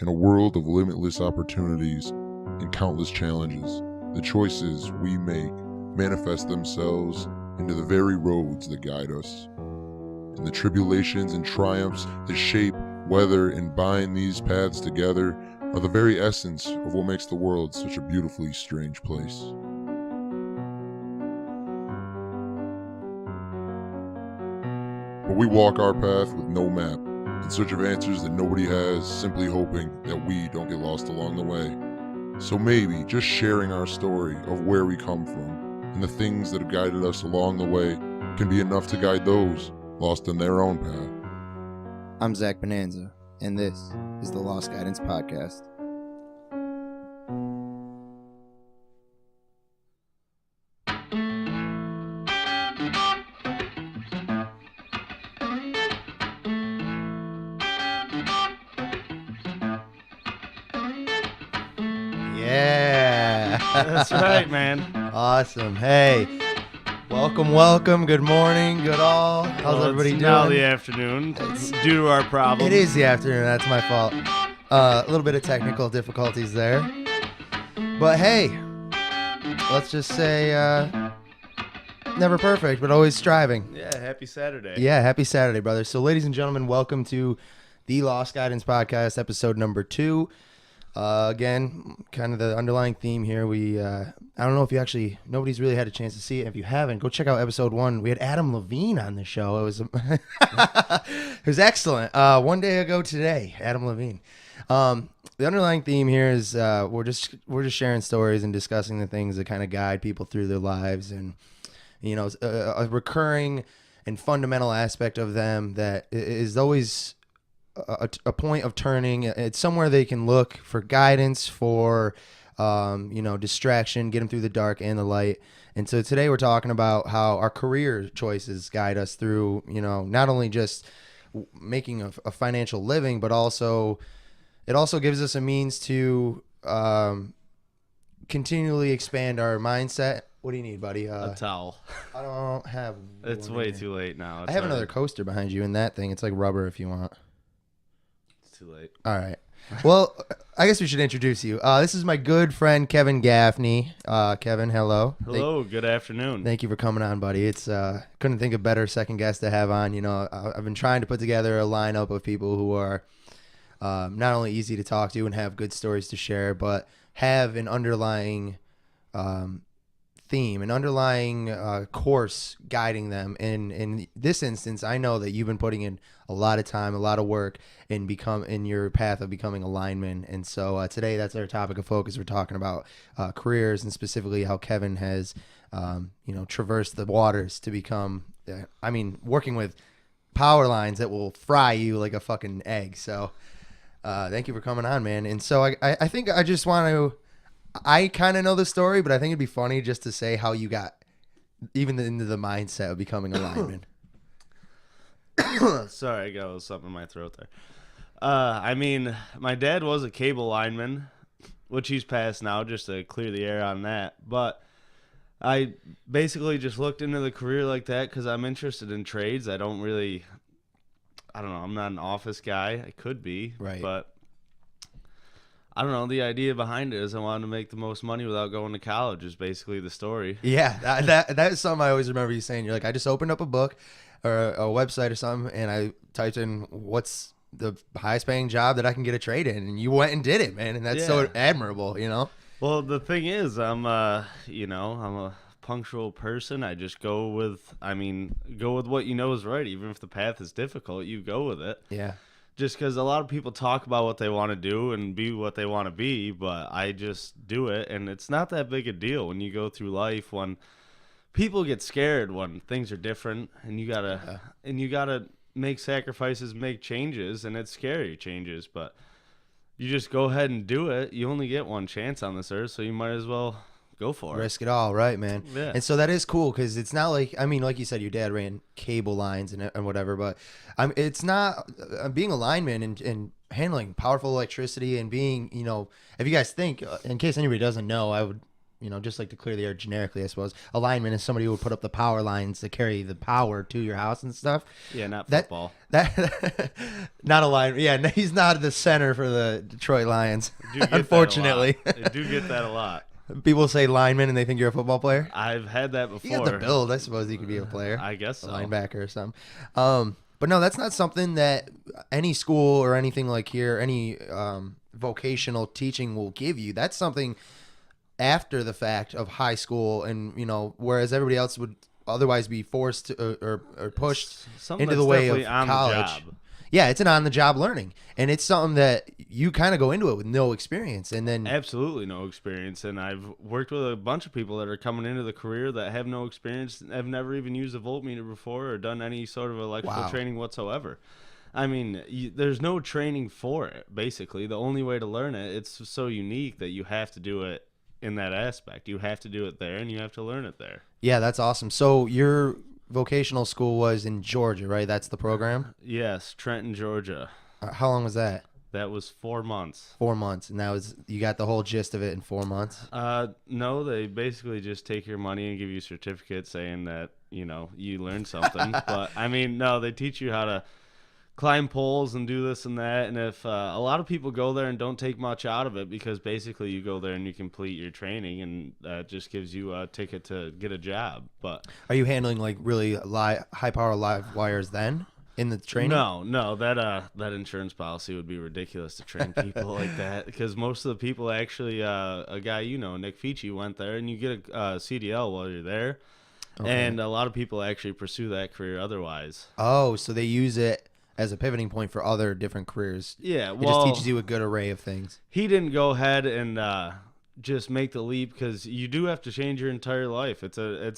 In a world of limitless opportunities and countless challenges, the choices we make manifest themselves into the very roads that guide us. And the tribulations and triumphs that shape, weather, and bind these paths together are the very essence of what makes the world such a beautifully strange place. But we walk our path with no map, in search of answers that nobody has, simply hoping that we don't get lost along the way. So maybe just sharing our story of where we come from and the things that have guided us along the way can be enough to guide those lost in their own path. I'm Zach Bonanza, and this is the Lost Guidance Podcast. Yeah. That's right, man. Awesome. Hey, welcome. Good morning. Good all. How's everybody it's doing? Now the afternoon, due to our problem. It is the afternoon. That's my fault. A little bit of technical difficulties there. But hey, let's just say never perfect, but always striving. Yeah, happy Saturday. Yeah, happy Saturday, brother. So, ladies and gentlemen, welcome to the Lost Guidance Podcast, episode number 2. Again, kind of the underlying theme here. I don't know if you actually, nobody's really had a chance to see it. If you haven't, go check out episode 1. We had Adam Levine on the show. It was, it was excellent. One day ago today, Adam Levine. The underlying theme here is we're just sharing stories and discussing the things that kind of guide people through their lives, and you know, a recurring and fundamental aspect of them that is always a point of turning. It's somewhere they can look for guidance, for distraction, get them through the dark and the light. And so today we're talking about how our career choices guide us through, not only just making a financial living, but also it also gives us a means to continually expand our mindset. What do you need, buddy? A towel. I don't have It's one way in here. too late now. I have another coaster behind you, and that thing, it's like rubber if you want. It's too late. All right. Well, I guess we should introduce you. This is my good friend, Kevin Gaffney. Kevin, hello. Hello, good afternoon. Thank you for coming on, buddy. It's couldn't think of better second guest to have on. I've been trying to put together a lineup of people who are not only easy to talk to and have good stories to share, but have an underlying theme, an underlying course guiding them. And in this instance, I know that you've been putting in a lot of time, a lot of work in your path of becoming a lineman. And so today, that's our topic of focus. We're talking about careers, and specifically how Kevin has, traversed the waters to become, working with power lines that will fry you like a fucking egg. So thank you for coming on, man. And so I think I just want to, I kind of know the story, but I think it'd be funny just to say how you got even into the mindset of becoming a lineman. Sorry, I got something in my throat there. My dad was a cable lineman, which he's passed now, just to clear the air on that. But I basically just looked into the career like that because I'm interested in trades. I don't know, I'm not an office guy. I could be, right? But I don't know. The idea behind it is I wanted to make the most money without going to college is basically the story. Yeah, that is something I always remember you saying. You're like, I just opened up a book or a website or something, and I typed in what's the highest paying job that I can get a trade in, and you went and did it, man. And that's so admirable, Well, the thing is, I'm a punctual person. I just go with what you know is right. Even if the path is difficult, you go with it. Yeah. Just because a lot of people talk about what they want to do and be what they want to be, but I just do it, and it's not that big a deal when you go through life. When people get scared when things are different, and you gotta make sacrifices, make changes, and it's scary changes, but you just go ahead and do it. You only get one chance on this earth, so you might as well go for it. Risk it all, right, man? Yeah. And so that is cool because it's not like, like you said, your dad ran cable lines and whatever, but it's not being a lineman and handling powerful electricity and being, if you guys think, in case anybody doesn't know, I would just like to clear the air generically, I suppose. A lineman is somebody who would put up the power lines to carry the power to your house and stuff. Yeah, not That- football. That not a lineman. Yeah, no, he's not the center for the Detroit Lions. Do get that a lot. Unfortunately, I do get that a lot. people say lineman and they think you're a football player. I've had that before. You got the build, I suppose you could be a player. I guess A so. linebacker or something. But no, that's not something that any school or anything like here, any vocational teaching will give you. That's something after the fact of high school, and whereas everybody else would otherwise be forced to, or pushed Something into the that's way of definitely on the college. job. Yeah, it's an on-the-job learning, and it's something that you kind of go into it with no experience, and then Absolutely no experience, and I've worked with a bunch of people that are coming into the career that have no experience, have never even used a voltmeter before or done any sort of electrical Wow. training whatsoever. I mean, there's no training for it, basically. The only way to learn it, it's so unique that you have to do it in that aspect. You have to do it there, and you have to learn it there. yeah, that's awesome. So your vocational school was in Georgia, right? That's the program. Yes, Trenton, Georgia. How long was that? That was 4 months. 4 months, and that was you got the whole gist of it in 4 months. No, they basically just take your money and give you certificates saying that, you learned something. But, I mean, no, they teach you how to climb poles and do this and that. And if a lot of people go there and don't take much out of it because basically you go there and you complete your training and that just gives you a ticket to get a job. But Are you handling like really high power live wires then in the training? no, that insurance policy would be ridiculous to train people like that because most of the people actually, a guy Nick Fici went there and you get a CDL while you're there. Okay. And a lot of people actually pursue that career otherwise. Oh, so they use it as a pivoting point for other different careers. Yeah, It well, just teaches you a good array of things. he didn't go ahead and just make the leap because you do have to change your entire life. It's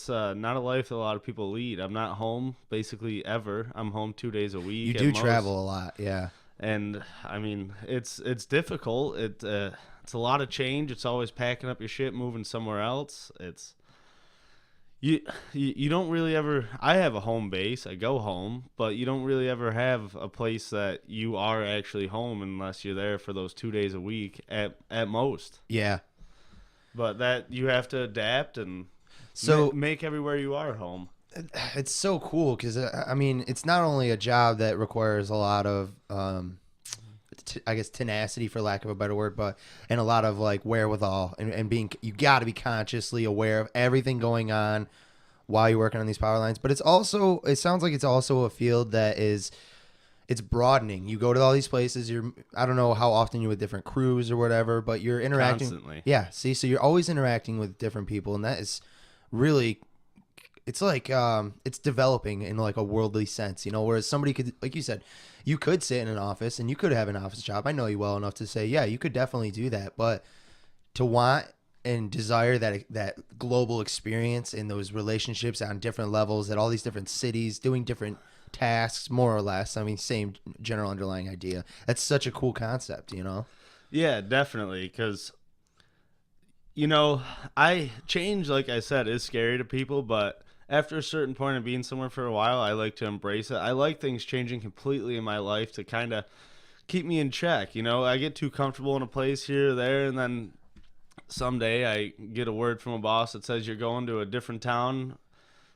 not a life that a lot of people lead. I'm not home basically ever. I'm home 2 days a week. You at do most. travel a lot, yeah. And I mean it's difficult. It's a lot of change. It's always packing up your shit, moving somewhere else. It's you don't really ever. I have a home base. I go home, but you don't really ever have a place that you are actually home unless you're there for those 2 days a week at most. Yeah. But that you have to adapt and So make everywhere you are home. it's so cool because I mean it's not only a job that requires a lot of I guess tenacity for lack of a better word, but and a lot of like wherewithal and being you got to be consciously aware of everything going on while you're working on these power lines. But it sounds like it's also a field that it's broadening. You go to all these places. I don't know how often you're with different crews or whatever, but you're interacting. Constantly. Yeah. See, so you're always interacting with different people, and that is really. It's like it's developing in like a worldly sense, whereas somebody could, like you said, you could sit in an office and you could have an office job. I know you well enough to say, yeah, you could definitely do that. But to want and desire that global experience in those relationships on different levels at all these different cities, doing different tasks, more or less. I mean, same general underlying idea. That's such a cool concept, Yeah, definitely. Because, change, like I said, is scary to people, but after a certain point of being somewhere for a while, I like to embrace it. I like things changing completely in my life to kind of keep me in check. I get too comfortable in a place here or there, and then someday I get a word from a boss that says you're going to a different town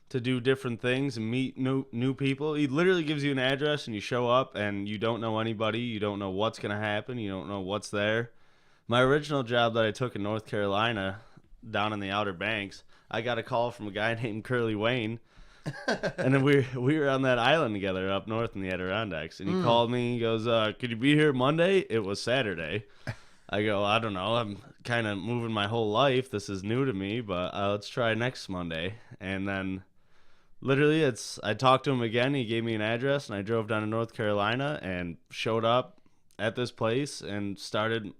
to do different things and meet new people. He literally gives you an address, and you show up, and you don't know anybody. You don't know what's going to happen. You don't know what's there. My original job that I took in North Carolina, down in the Outer Banks, I got a call from a guy named Curly Wayne, and then we were on that island together up north in the Adirondacks, and he called me. He goes, could you be here Monday? It was Saturday. I go, I don't know. I'm kind of moving my whole life. This is new to me, but let's try next Monday. And then literally I talked to him again. He gave me an address, and I drove down to North Carolina and showed up at this place and started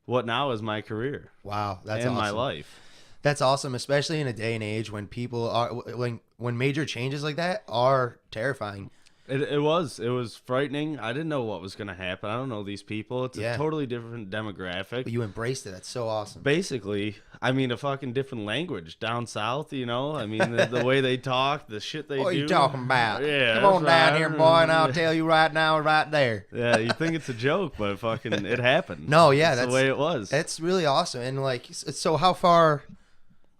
what now is my career. Wow, that's and awesome. my life. That's awesome, especially in a day and age when people are when major changes like that are terrifying. It was frightening. I didn't know what was going to happen. I don't know these people. It's a totally different demographic. But you embraced it. That's so awesome. Basically, I mean, a fucking different language down south, I mean, the way they talk, the shit they do. What are you talking about? Yeah, Come on that's down right. here, boy, and I'll tell you right now, right there. Yeah, you think it's a joke, but fucking it happened. No, yeah, that's the way it was. It's really awesome. And like, so how far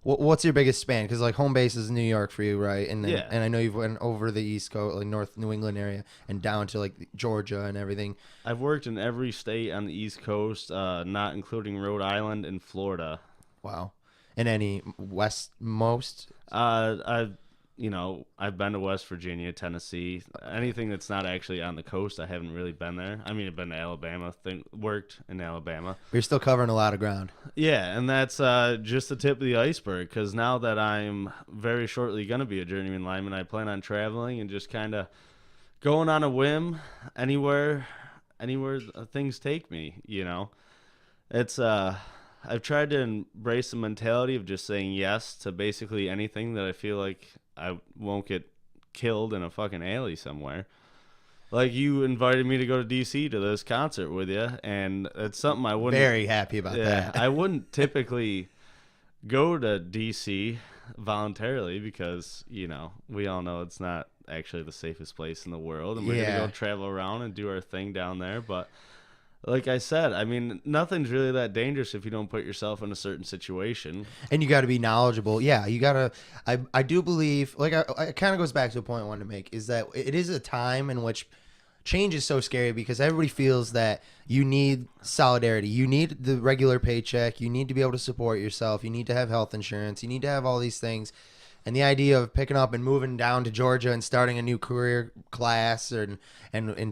What's your biggest span? Because like home base is New York for you, right? And then, Yeah. and I know you've went over the East Coast, like North New England area, and down to like Georgia and everything. I've worked in every state on the East Coast, not including Rhode Island and Florida. Wow. And any west most? I've been to West Virginia, Tennessee, anything that's not actually on the coast. I haven't really been there. I mean, I've been to Alabama, worked in Alabama. You're still covering a lot of ground. Yeah, and that's just the tip of the iceberg. Because now that I'm very shortly going to be a journeyman lineman, I plan on traveling and just kind of going on a whim anywhere things take me. It's I've tried to embrace the mentality of just saying yes to basically anything that I feel like I won't get killed in a fucking alley somewhere. Like you invited me to go to DC to this concert with you, and it's something I wouldn't. Very happy about that. I wouldn't typically go to DC voluntarily because we all know it's not actually the safest place in the world, and we're gonna go travel around and do our thing down there, but. Like I said, I mean, nothing's really that dangerous if you don't put yourself in a certain situation. And you got to be knowledgeable. Yeah, you got to. I do believe, like, it kind of goes back to a point I wanted to make, is that it is a time in which change is so scary because everybody feels that you need solidarity. You need the regular paycheck. You need to be able to support yourself. You need to have health insurance. You need to have all these things. And the idea of picking up and moving down to Georgia and starting a new career class and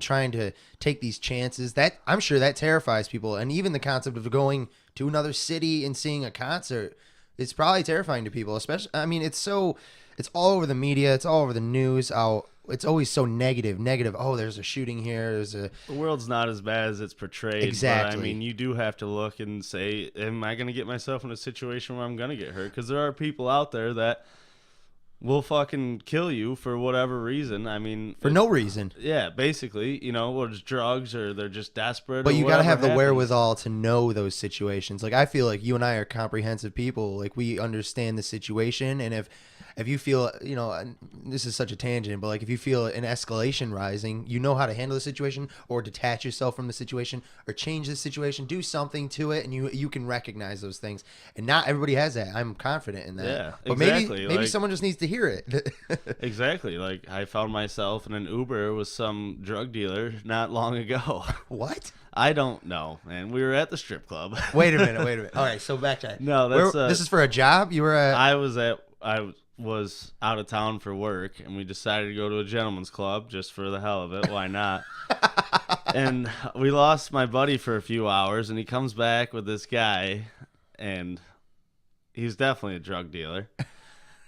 trying to take these chances, that I'm sure that terrifies people. And even the concept of going to another city and seeing a concert, it's probably terrifying to people. Especially, I mean, it's all over the media, it's all over the news. It's always so negative. Oh, there's a shooting here. The world's not as bad as it's portrayed. Exactly. But, I mean, you do have to look and say, am I going to get myself in a situation where I'm going to get hurt? Because there are people out there that will fucking kill you for whatever reason. I mean, for no reason. Yeah, basically, whether it's drugs or they're just desperate. But you got to have the happens. wherewithal to know those situations. Like, I feel like you and I are comprehensive people. Like, we understand the situation, and if you feel, this is such a tangent, but like if you feel an escalation rising, you know how to handle the situation or detach yourself from the situation or change the situation, do something to it, and you can recognize those things. And not everybody has that. I'm confident in that. Yeah, but exactly. Maybe someone just needs to hear it. Exactly. Like I found myself in an Uber with some drug dealer not long ago. What? I don't know, man. We were at the strip club. Wait a minute. All right, so back to that. No, that's this is for a job? You were at... I was out of town for work, and we decided to go to a gentleman's club just for the hell of it. Why not? And we lost my buddy for a few hours, and he comes back with this guy, and he's definitely a drug dealer.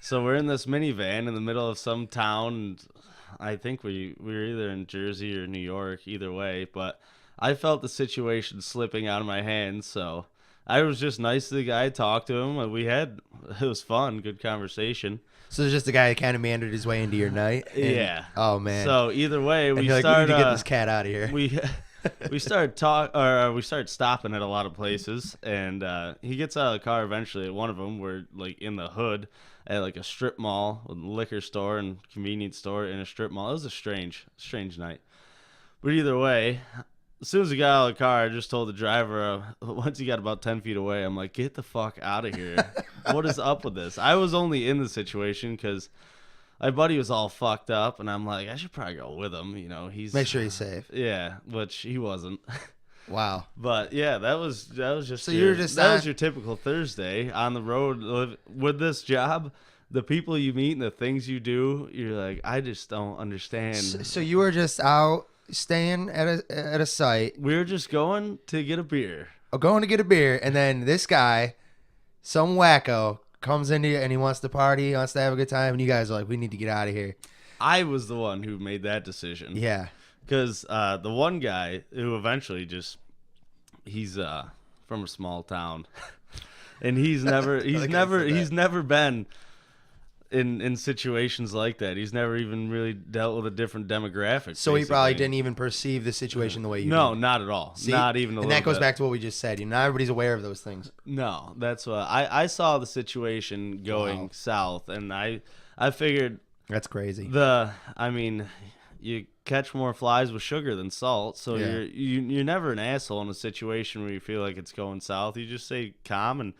So we're in this minivan in the middle of some town, and I think we were either in Jersey or New York, either way, but I felt the situation slipping out of my hands, so I was just nice to the guy, talked to him. It was fun, good conversation. So it's just a guy that kind of meandered his way into your night? Yeah. Oh, man. So either way, we need to get this cat out of here. We started stopping at a lot of places, and he gets out of the car eventually. At one of them, we're like in the hood at like a strip mall with a liquor store and convenience store in a strip mall. It was a strange night. But either way, as soon as he got out of the car, I just told the driver, once he got about 10 feet away, I'm like, get the fuck out of here. What is up with this? I was only in the situation because my buddy was all fucked up, and I'm like, I should probably go with him. Make sure he's safe. Yeah, which he wasn't. Wow. But yeah, that was just so you're just that was your typical Thursday on the road with this job. The people you meet and the things you do, you're like, I just don't understand. So you were just out staying at a site. We were just going to get a beer. Going to get a beer, and then this guy, some wacko, comes in here and he wants to party, he wants to have a good time, and you guys are like, we need to get out of here. I was the one who made that decision. Yeah. Because the one guy who eventually he's from a small town, and he's never been in situations like that. He's never even really dealt with a different demographic. So basically, he probably didn't even perceive the situation the way you No, did. not at all. See? Not even a little bit. And that goes back to what we just said. Not everybody's aware of those things. No, that's what I saw the situation going south, and I figured that's crazy. You catch more flies with sugar than salt, so you're never an asshole in a situation where you feel like it's going south. You just stay calm and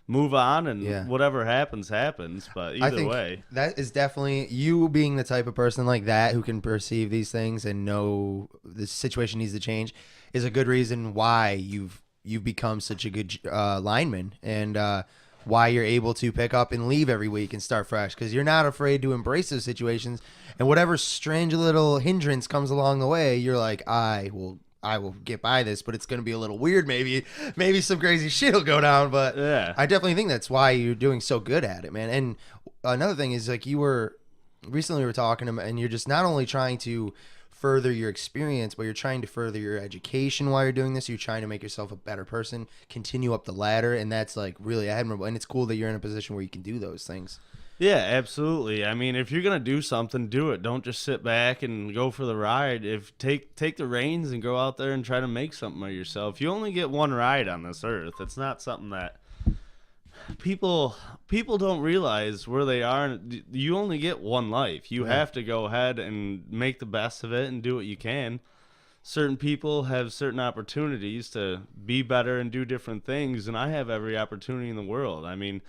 move on, and Yeah. whatever happens. But I either think way, that is definitely you being the type of person like that who can perceive these things and know the situation needs to change is a good reason why you've become such a good lineman, and why you're able to pick up and leave every week and start fresh, because you're not afraid to embrace those situations, and whatever strange little hindrance comes along the way, you're like, I will get by this, but it's going to be a little weird. Maybe some crazy shit will go down. But Yeah. I definitely think that's why you're doing so good at it, man. And another thing is, like, you were recently we were talking, and you're just not only trying to further your experience, but you're trying to further your education while you're doing this. You're trying to make yourself a better person, continue up the ladder, and that's like really admirable. And it's cool that you're in a position where you can do those things. yeah, absolutely. I mean, if you're gonna do something, do it. Don't just sit back and go for the ride. If take the reins and go out there and try to make something of yourself. You only get one ride on this earth. It's not something that people don't realize where they are. You only get one life. You have to go ahead and make the best of it and do what you can. Certain people have certain opportunities to be better and do different things, and I have every opportunity in the world. I mean,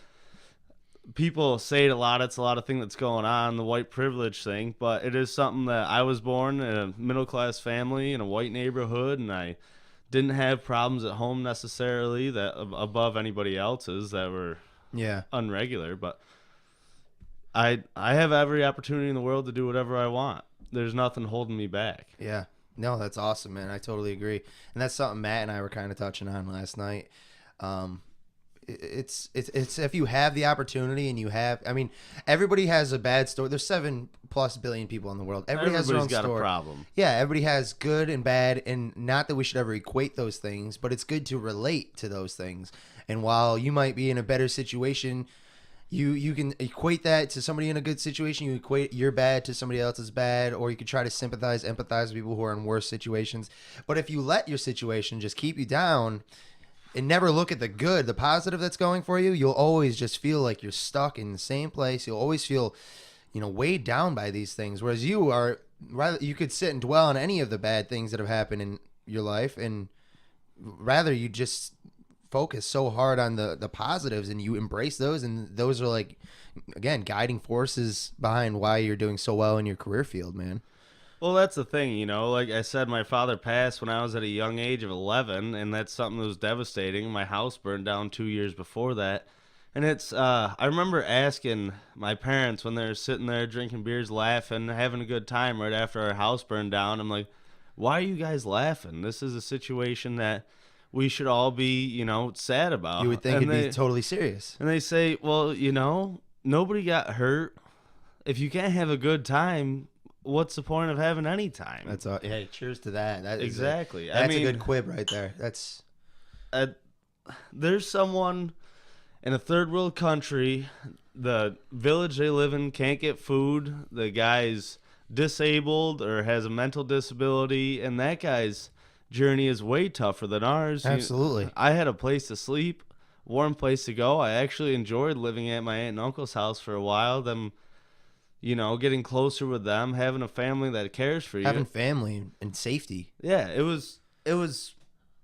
people say it a lot. It's a lot of thing that's going on, the white privilege thing, but it is something that I was born in a middle-class family in a white neighborhood, and I didn't have problems at home necessarily that above anybody else's that were unregular, but I have every opportunity in the world to do whatever I want. There's nothing holding me back. Yeah. No, that's awesome, man. I totally agree. And that's something Matt and I were kind of touching on last night. It's if you have the opportunity and you have, I mean, everybody has a bad story. There's 7+ billion people in the world. Everybody has their own got story. a problem. Yeah, everybody has good and bad, and not that we should ever equate those things, but it's good to relate to those things. And while you might be in a better situation, you can equate that to somebody in a good situation. You equate your bad to somebody else's bad, or you can try to empathize with people who are in worse situations. But if you let your situation just keep you down and never look at the good, the positive that's going for you, you'll always just feel like you're stuck in the same place. You'll always feel, weighed down by these things. Whereas you could sit and dwell on any of the bad things that have happened in your life, and rather you just focus so hard on the positives, and you embrace those, and those are, like, again, guiding forces behind why you're doing so well in your career field, man. Well, that's the thing, like I said, my father passed when I was at a young age of 11, and that's something that was devastating. My house burned down 2 years before that. And I remember asking my parents when they were sitting there drinking beers, laughing, having a good time right after our house burned down. I'm like, why are you guys laughing? This is a situation that we should all be, sad about. You would think it'd be totally serious. And they say, well, nobody got hurt. If you can't have a good time, what's the point of having any time? That's all. Hey, cheers to that. That is exactly. That's a good quib right there. That's there's someone in a third world country, the village they live in can't get food. The guy's disabled or has a mental disability, and that guy's journey is way tougher than ours. Absolutely. I had a place to sleep, warm place to go. I actually enjoyed living at my aunt and uncle's house for a while. Them, getting closer with them, having a family that cares for you. Having family and safety. Yeah, it was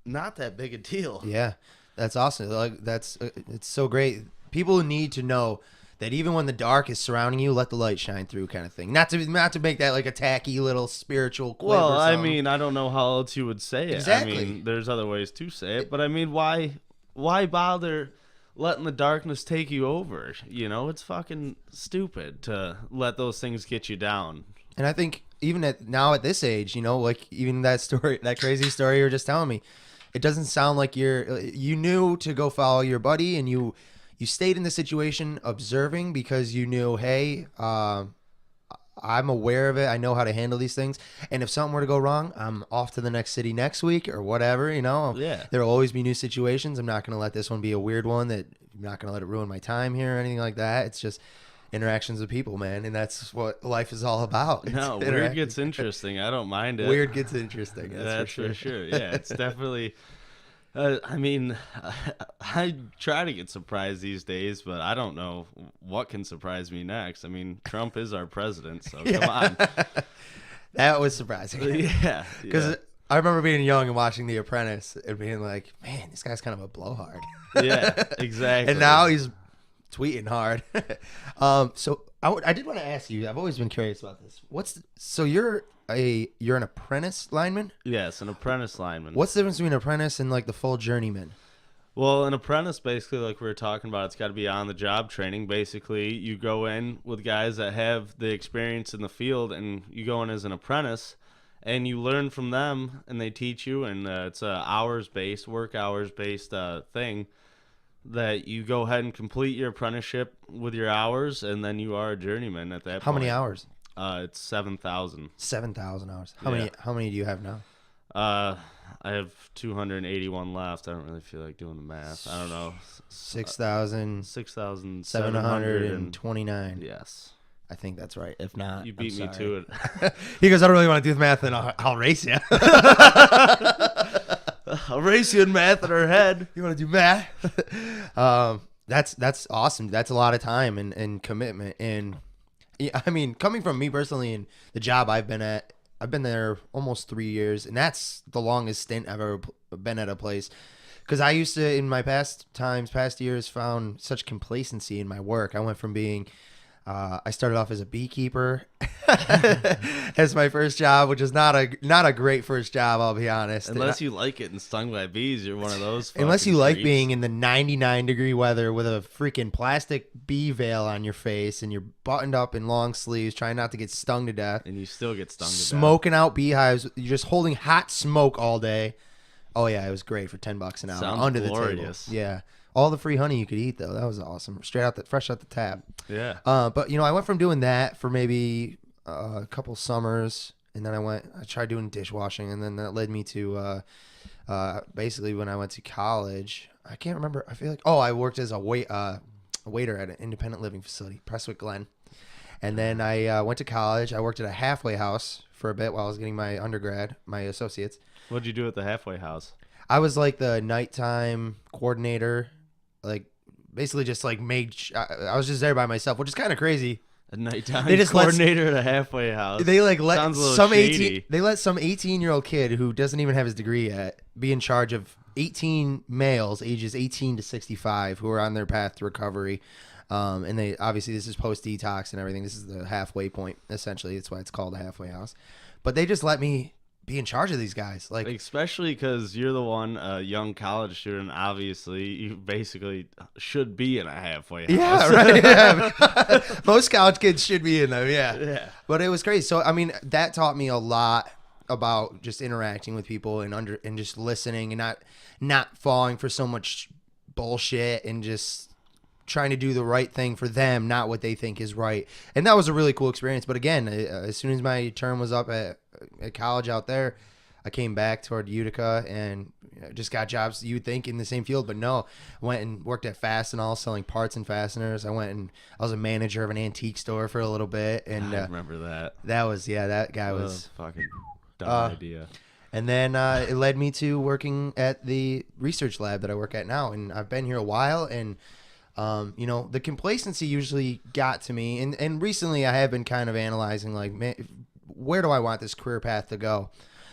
not that big a deal. Yeah, that's awesome. Like, it's so great. People need to know that even when the dark is surrounding you, let the light shine through, kind of thing. Not to make that like a tacky little spiritual quip. Well, or I something. mean, I don't know how else you would say it. Exactly. I mean, there's other ways to say it, but I mean, why bother letting the darkness take you over? It's fucking stupid to let those things get you down. And I think even at this age, like even that crazy story you were just telling me, it doesn't sound like you knew to go follow your buddy, and you stayed in the situation observing because you knew, hey, I'm aware of it. I know how to handle these things. And if something were to go wrong, I'm off to the next city next week or whatever, Yeah. There will always be new situations. I'm not going to let this one be a weird one that I'm not going to let it ruin my time here or anything like that. It's just interactions with people, man. And that's what life is all about. No, weird gets interesting. I don't mind it. Weird gets interesting. That's for sure. Yeah, it's definitely... I mean, I try to get surprised these days, but I don't know what can surprise me next. I mean, Trump is our president, so come on. That was surprising. Yeah. Because I remember being young and watching The Apprentice and being like, man, this guy's kind of a blowhard. Yeah, exactly. And now he's tweeting hard. So I did want to ask you. I've always been curious about this. So you're an apprentice lineman? Yes, an apprentice lineman. What's the difference between an apprentice and like the full journeyman? Well, an apprentice, basically, like we were talking about, it's got to be on-the-job training. Basically, you go in with guys that have the experience in the field, and you go in as an apprentice, and you learn from them, and they teach you, and it's a hours-based, work hours-based thing that you go ahead and complete your apprenticeship with your hours, and then you are a journeyman at that point. How many hours? It's 7,000. 7,000 hours. Yeah. How many do you have now? I have 281 left. I don't really feel like doing the math. I don't know. 6,729. 6,729. Yes. I think that's right. If not, You beat I'm me sorry. to it. He goes, I don't really want to do the math, and I'll race you. I'll race you in math in our head. You want to do math? That's awesome. That's a lot of time and commitment. And yeah, I mean, coming from me personally and the job I've been at, I've been there almost 3 years, and that's the longest stint I've ever been at a place. Because I used to, in my past years, found such complacency in my work. I went from being, I started off as a beekeeper as my first job, which is not a great first job, I'll be honest. Unless you like it and stung by bees, you're one of those. Unless you fucking like creeps. being in the 99-degree weather with a freaking plastic bee veil on your face and you're buttoned up in long sleeves trying not to get stung to death. And you still get stung to death. Smoking out beehives. You're just holding hot smoke all day. Oh, yeah, it was great for $10 an hour. Sounds under glorious. the table. Yeah. All the free honey you could eat, though. That was awesome. Fresh out the tap. Yeah. But, I went from doing that for maybe a couple summers, and then I tried doing dishwashing, and then that led me to basically when I went to college. I can't remember. I feel like, I worked as a waiter at an independent living facility, Prestwick Glen. And then I went to college. I worked at a halfway house for a bit while I was getting my undergrad, my associates. What'd you do at the halfway house? I was like the nighttime coordinator, like basically just like I was just there by myself, which is kind of crazy. A nighttime They just coordinator at a halfway house. They let Sounds a little some shady. They let some 18-year-old kid who doesn't even have his degree yet be in charge of 18 males ages 18 to 65 who are on their path to recovery. And they obviously, this is post detox and everything. This is the halfway point, essentially. That's why it's called a halfway house. But they just let me be in charge of these guys. Like, especially because you're the one, a young college student. Obviously, you basically should be in a halfway house. yeah, right. Yeah. Most college kids should be in them. Yeah. Yeah. But it was great. So, I mean, that taught me a lot about just interacting with people and just listening and not falling for so much bullshit and just trying to do the right thing for them, not what they think is right. And that was a really cool experience. But again, as soon as my term was up at college out there, I came back toward Utica and just got jobs you would think in the same field, but no. Went and worked at Fastenal selling parts and fasteners. I was a manager of an antique store for a little bit, and I remember that. that guy What was a fucking dumb idea. And then it led me to working at the research lab that I work at now, and I've been here a while, and the complacency usually got to me, and recently I have been kind of analyzing, like, man, where do I want this career path to go?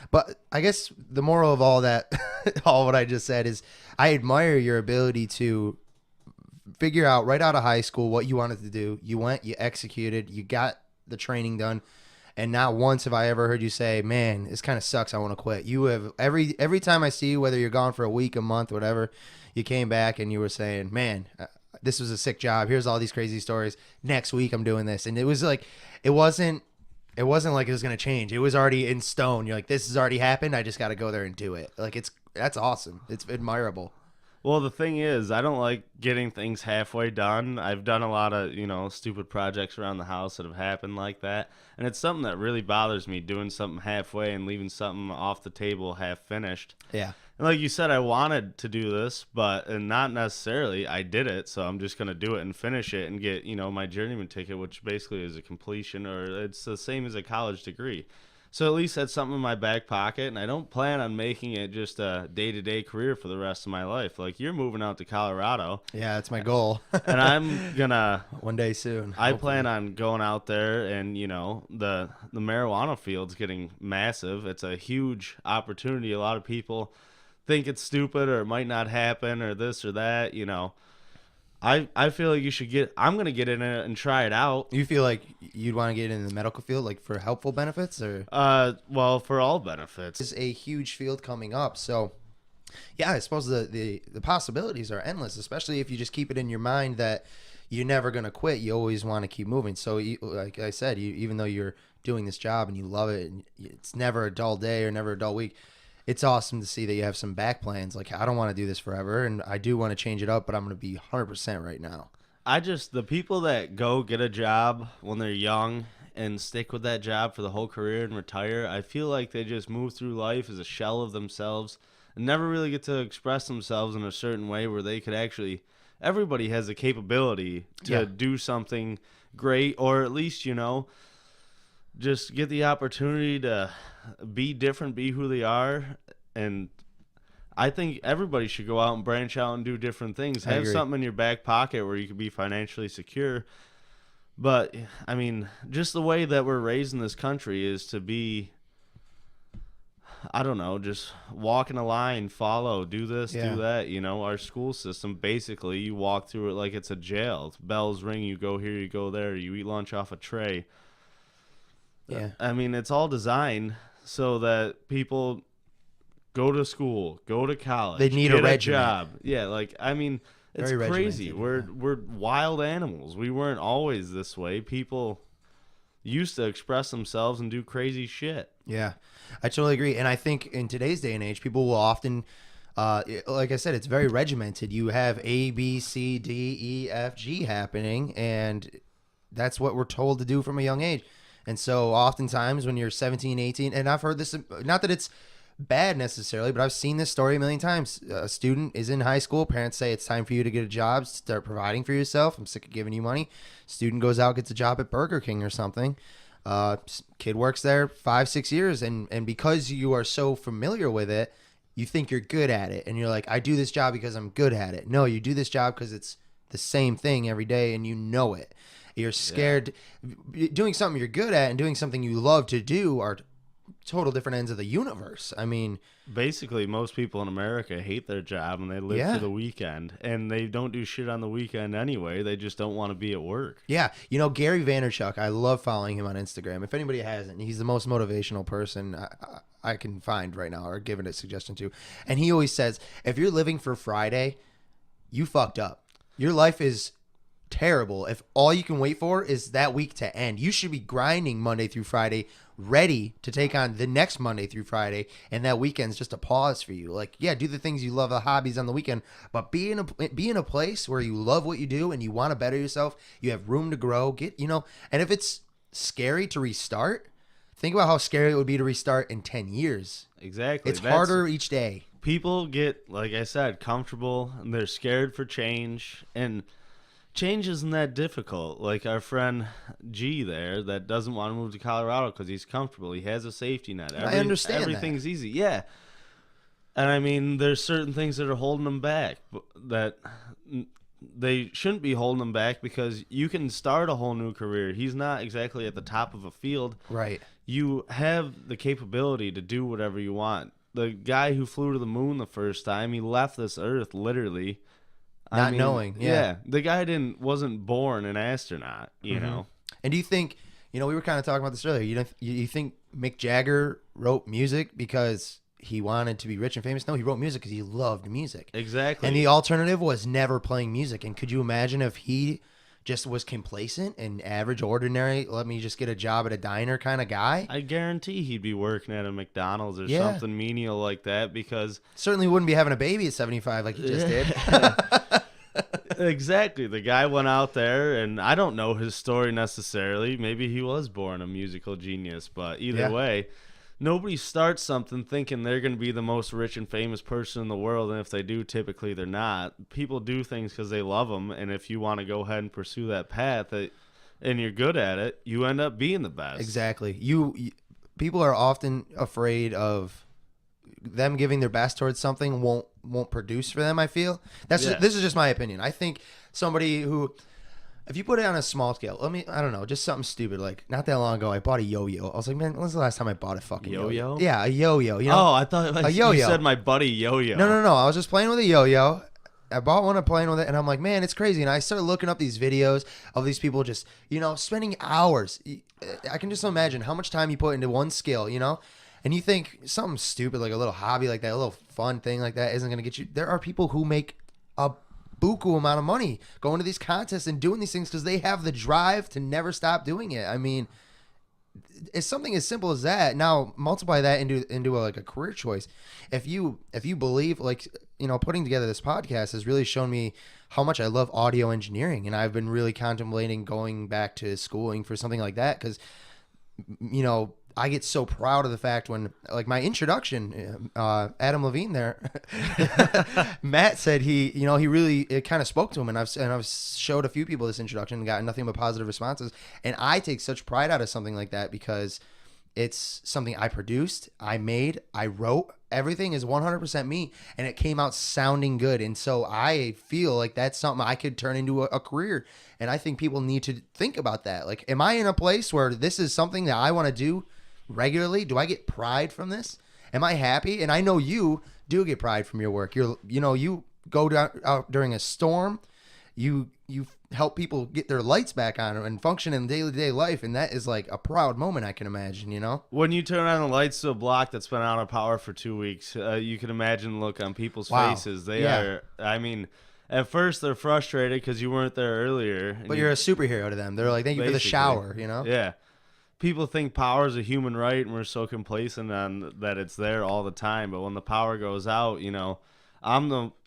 But I guess the moral of all that, all what I just said, is I admire your ability to figure out right out of high school what you wanted to do. You went, you executed, you got the training done, and not once have I ever heard you say, man, this kind of sucks, I want to quit. You have every time I see you, whether you're gone for a week, a month, whatever, you came back and you were saying, man, this was a sick job. Here's all these crazy stories. Next week I'm doing this. And it was like, it wasn't like it was going to change. It was already in stone. You're like, this has already happened. I just got to go there and do it. Like, that's awesome. It's admirable. Well, the thing is, I don't like getting things halfway done. I've done a lot of, stupid projects around the house that have happened like that. And it's something that really bothers me, doing something halfway and leaving something off the table half finished. Yeah. And like you said, I wanted to do this, and not necessarily. I did it, so I'm just going to do it and finish it and get, my journeyman ticket, which basically is a completion, or it's the same as a college degree. So at least that's something in my back pocket, and I don't plan on making it just a day-to-day career for the rest of my life. Like, you're moving out to Colorado, Yeah, that's my goal. and I'm gonna. One day soon. I hopefully. plan on going out there, and the marijuana field's getting massive. It's a huge opportunity. A lot of people think it's stupid or it might not happen or this or that. I feel like you should get. I'm gonna get in it and try it out. You feel like you'd want to get in the medical field, like for helpful benefits, or Well, for all benefits. is a huge field coming up. So, yeah, I suppose the possibilities are endless, especially if you just keep it in your mind that you're never gonna quit. You always want to keep moving. So, like I said, even though you're doing this job and you love it, and it's never a dull day or never a dull week. It's awesome to see that you have some back plans. Like, I don't want to do this forever, and I do want to change it up, but I'm going to be 100% right now. The people that go get a job when they're young and stick with that job for the whole career and retire, I feel like they just move through life as a shell of themselves and never really get to express themselves in a certain way where they could actually, everybody has the capability to do something great, or at least, just get the opportunity to be different, be who they are. And I think everybody should go out and branch out and do different things. I Have agree. something in your back pocket where you can be financially secure. But, I mean, just the way that we're raised in this country is to be, I don't know, just walk in a line, follow, do this, Yeah. do that. Our school system, basically, you walk through it like it's a jail. Bells ring, you go here, you go there, you eat lunch off a tray. Yeah. I mean, it's all designed so that people go to school, go to college, They need get a regiment. job. Yeah, I mean, it's Very crazy. regimented, We're wild animals. We weren't always this way. People used to express themselves and do crazy shit. Yeah, I totally agree. And I think in today's day and age, people will often, like I said, it's very regimented. You have A, B, C, D, E, F, G happening, and that's what we're told to do from a young age. And so oftentimes when you're 17, 18, and I've heard this, not that it's bad necessarily, but I've seen this story a million times. A student is in high school. Parents say it's time for you to get a job, start providing for yourself. I'm sick of giving you money. Student goes out, gets a job at Burger King or something. Kid works there 5-6 years, and because you are so familiar with it, you think you're good at it, and you're like, I do this job because I'm good at it. No, you do this job because it's the same thing every day, and you know it. You're scared. Doing something you're good at and doing something you love to do are total different ends of the universe. I mean, Basically, most people in America hate their job and they live for the weekend, and they don't do shit on the weekend anyway. They just don't want to be at work. yeah, Gary Vaynerchuk, I love following him on Instagram. If anybody hasn't, he's the most motivational person I can find right now, or giving a suggestion to. And he always says, if you're living for Friday, you fucked up. Your life is terrible if all you can wait for is that week to end. You should be grinding Monday through Friday, ready to take on the next Monday through Friday, and that weekend's just a pause for you. Like, yeah, do the things you love, the hobbies on the weekend, but be in a place where you love what you do and you want to better yourself. You have room to grow. And if it's scary to restart, think about how scary it would be to restart in 10 years. Exactly. It's harder each day. People get, like I said, comfortable, and they're scared for change, and change isn't that difficult. Like our friend G there that doesn't want to move to Colorado because he's comfortable. He has a safety net. I understand everything's easy. Yeah. And I mean, there's certain things that are holding him back that they shouldn't be holding him back, because you can start a whole new career. He's not exactly at the top of a field. Right. You have the capability to do whatever you want. The guy who flew to the moon the first time, he left this earth literally Not knowing, yeah. The guy wasn't born an astronaut, you know. And do you think, we were kind of talking about this earlier, you think Mick Jagger wrote music because he wanted to be rich and famous? No, he wrote music because he loved music. Exactly. And the alternative was never playing music. And could you imagine if he just was complacent and average, ordinary, let me just get a job at a diner kind of guy? I guarantee he'd be working at a McDonald's or something menial like that, because Certainly wouldn't be having a baby at 75 like he just did. exactly. The guy went out there, and I don't know his story necessarily. Maybe he was born a musical genius, but either way, nobody starts something thinking they're going to be the most rich and famous person in the world, and if they do, typically they're not. People do things because they love them, and if you want to go ahead and pursue that path, and you're good at it, you end up being the best. Exactly. people are often afraid of them giving their best towards something won't produce for them. I feel this is just my opinion. I think somebody who, if you put it on a small scale, I don't know, just something stupid. Like not that long ago, I bought a yo-yo. I was like, man, when's the last time I bought a fucking yo-yo? Yeah, a yo-yo. You know? Oh, I thought a yo-yo. You said my buddy yo-yo. No. I was just playing with a yo-yo. I bought one, I'm playing with it, and I'm like, man, it's crazy. And I started looking up these videos of these people just, spending hours. I can just imagine how much time you put into one skill, And you think something stupid like a little hobby like that, a little fun thing like that isn't going to get you. There are people who make a buku amount of money going to these contests and doing these things because they have the drive to never stop doing it. I mean, it's something as simple as that. Now multiply that into a career choice. If you believe, like, putting together this podcast has really shown me how much I love audio engineering, and I've been really contemplating going back to schooling for something like that because I get so proud of the fact when, like, my introduction, Adam Levine there, Matt said it kind of spoke to him, and I've showed a few people this introduction and gotten nothing but positive responses, and I take such pride out of something like that because it's something I produced, I made, I wrote. Everything is 100% me, and it came out sounding good, and so I feel like that's something I could turn into a career, and I think people need to think about that. Like, am I in a place where this is something that I want to do regularly? Do I get pride from this? Am I happy? And I know you do get pride from your work. You go out during a storm, you help people get their lights back on and function in day-to-day life, and that is like a proud moment, I can imagine. When you turn on the lights to a block that's been out of power for 2 weeks, you can imagine the look on people's faces. They are, I mean, at first they're frustrated because you weren't there earlier, but you're a superhero to them. They're like, thank you for the shower. Yeah. People think power is a human right, and we're so complacent on that it's there all the time. But when the power goes out,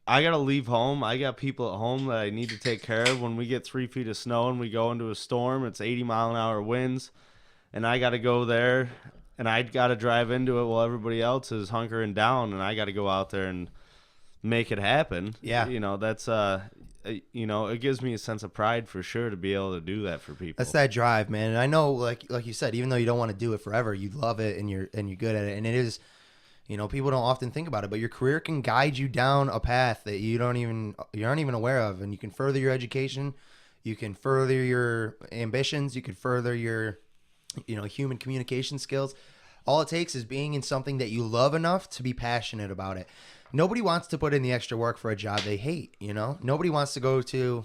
I got to leave home. I got people at home that I need to take care of. When we get 3 feet of snow and we go into a storm, it's 80-mile-an-hour winds, and I got to go there, and I got to drive into it while everybody else is hunkering down, and I got to go out there and make it happen. Yeah. That's it gives me a sense of pride for sure to be able to do that for people. That's that drive, man. And I know, like you said, even though you don't want to do it forever, you love it and you're good at it. And it is, people don't often think about it, but your career can guide you down a path that you aren't even aware of, and you can further your education, you can further your ambitions, you can further your, human communication skills. All it takes is being in something that you love enough to be passionate about it. Nobody wants to put in the extra work for a job they hate, Nobody wants to go to,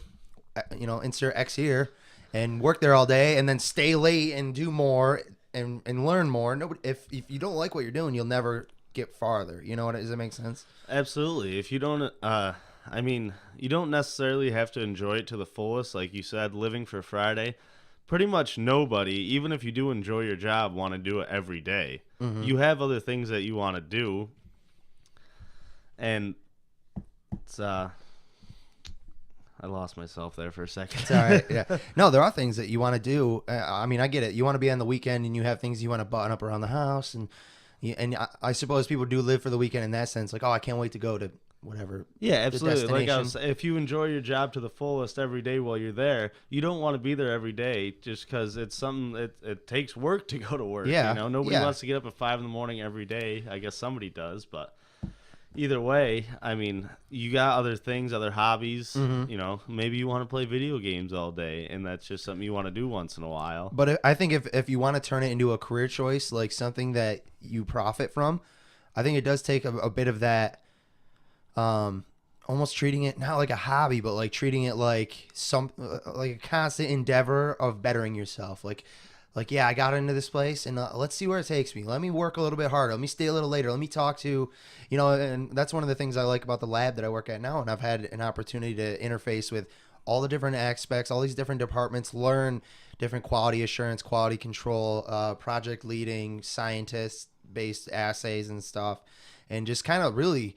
insert X here and work there all day and then stay late and do more and learn more. Nobody, if you don't like what you're doing, you'll never get farther. Does that make sense? Absolutely. If you don't, you don't necessarily have to enjoy it to the fullest. Like you said, living for Friday. Pretty much nobody, even if you do enjoy your job, want to do it every day. Mm-hmm. You have other things that you want to do. And it's I lost myself there for a second. It's all right. Yeah. No, there are things that you want to do. I get it. You want to be on the weekend and you have things you want to button up around the house, and I suppose people do live for the weekend in that sense. Like, oh, I can't wait to go to whatever. Yeah, absolutely. Like if you enjoy your job to the fullest every day while you're there, you don't want to be there every day just because it's something. It takes work to go to work. Yeah. Nobody wants to get up at 5 a.m. every day. I guess somebody does, but. Either way, you got other things, other hobbies. Mm-hmm. Maybe you want to play video games all day, and that's just something you want to do once in a while. But I think if you want to turn it into a career choice, like something that you profit from, I think it does take a bit of that, almost treating it not like a hobby, but like treating it like like a constant endeavor of bettering yourself. Like, yeah, I got into this place, and let's see where it takes me. Let me work a little bit harder. Let me stay a little later. Let me talk to, and that's one of the things I like about the lab that I work at now. And I've had an opportunity to interface with all the different aspects, all these different departments, learn different quality assurance, quality control, project leading, scientist-based assays and stuff, and just kind of really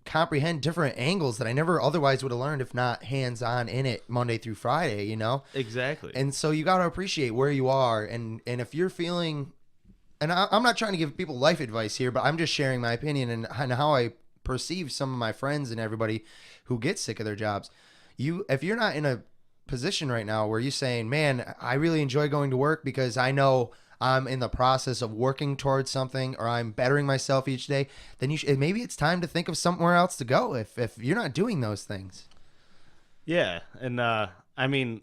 comprehend different angles that I never otherwise would have learned if not hands-on in it Monday through Friday, Exactly. And so you got to appreciate where you are, and if you're feeling, and I'm not trying to give people life advice here, but I'm just sharing my opinion and how I perceive some of my friends and everybody who get sick of their jobs. If you're not in a position right now where you're saying, man, I really enjoy going to work because I know I'm in the process of working towards something, or I'm bettering myself each day, then maybe it's time to think of somewhere else to go if you're not doing those things. Yeah, and I mean,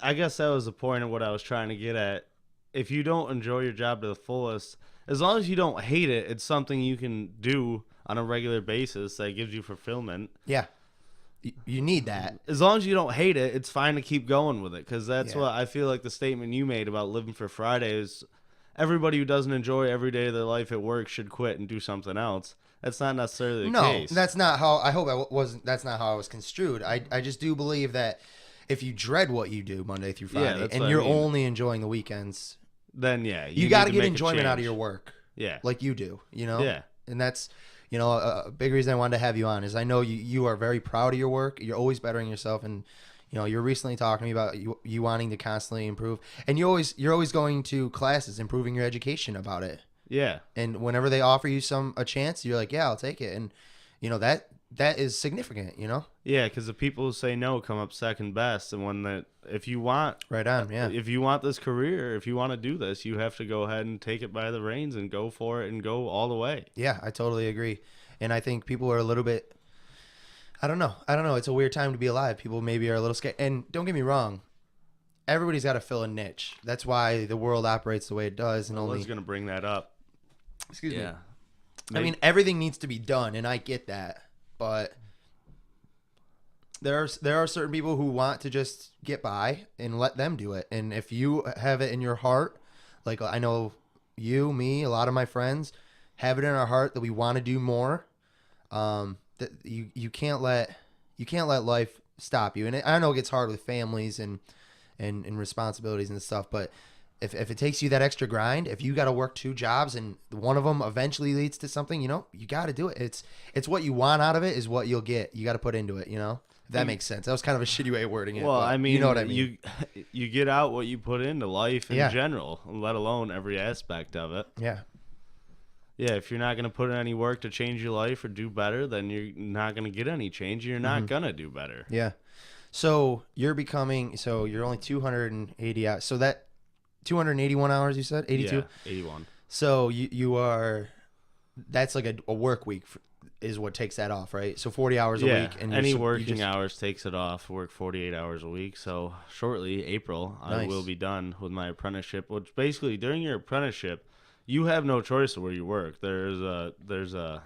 I guess that was the point of what I was trying to get at. If you don't enjoy your job to the fullest, as long as you don't hate it, it's something you can do on a regular basis that gives you fulfillment. Yeah. You need that. As long as you don't hate it, it's fine to keep going with it, because that's Yeah. what I feel like the statement you made about living for Friday is everybody who doesn't enjoy every day of their life at work should quit and do something else. That's not necessarily the No, case. that's not how I hope I wasn't. That's not how I was construed. I just do believe that if you dread what you do Monday through Friday, that's and what I you're mean. only enjoying the weekends, Then yeah, you need got to to get make a enjoyment out of change. your work, Yeah. like you do. You know. Yeah. And that's, a big reason I wanted to have you on is I know you are very proud of your work. You're always bettering yourself, and you're recently talking to me about you wanting to constantly improve, and you're always going to classes, improving your education about it. Yeah. And whenever they offer you a chance, you're like, yeah, I'll take it. And that is significant, Yeah, because the people who say no come up second best, and if you want Right on, yeah. if you want this career, if you want to do this, you have to go ahead and take it by the reins and go for it and go all the way. Yeah, I totally agree. And I think people are a little bit, I don't know. It's a weird time to be alive. People maybe are a little scared. And don't get me wrong, everybody's got to fill a niche. That's why the world operates the way it does. And I only, was going to bring that up. excuse me. Yeah. I mean, everything needs to be done, and I get that. But there are certain people who want to just get by and let them do it. And if you have it in your heart, like I know you, me, a lot of my friends have it in our heart that we want to do more. That you can't let life stop you. And I know it gets hard with families and responsibilities and stuff, but if it takes you that extra grind, if you got to work 2 jobs and one of them eventually leads to something, you got to do it. It's what you want out of it is what you'll get. You got to put into it, If that makes sense. That was kind of a shitty way of wording it. Well, but I mean, you know what I mean. You get out what you put into life in Yeah. general, let alone every aspect of it. Yeah. Yeah, if you're not going to put in any work to change your life or do better, then you're not going to get any change. You're not going to do better. Yeah. So you're only 280 hours. So that 281 hours you said? 82? Yeah, 81. So you are, that's like a work week is what takes that off, right? So 40 hours a week. And any you working just, hours takes it off. Work 48 hours a week. So shortly, April, I Nice. will be done with my apprenticeship, which basically during your apprenticeship, you have no choice of where you work. There's a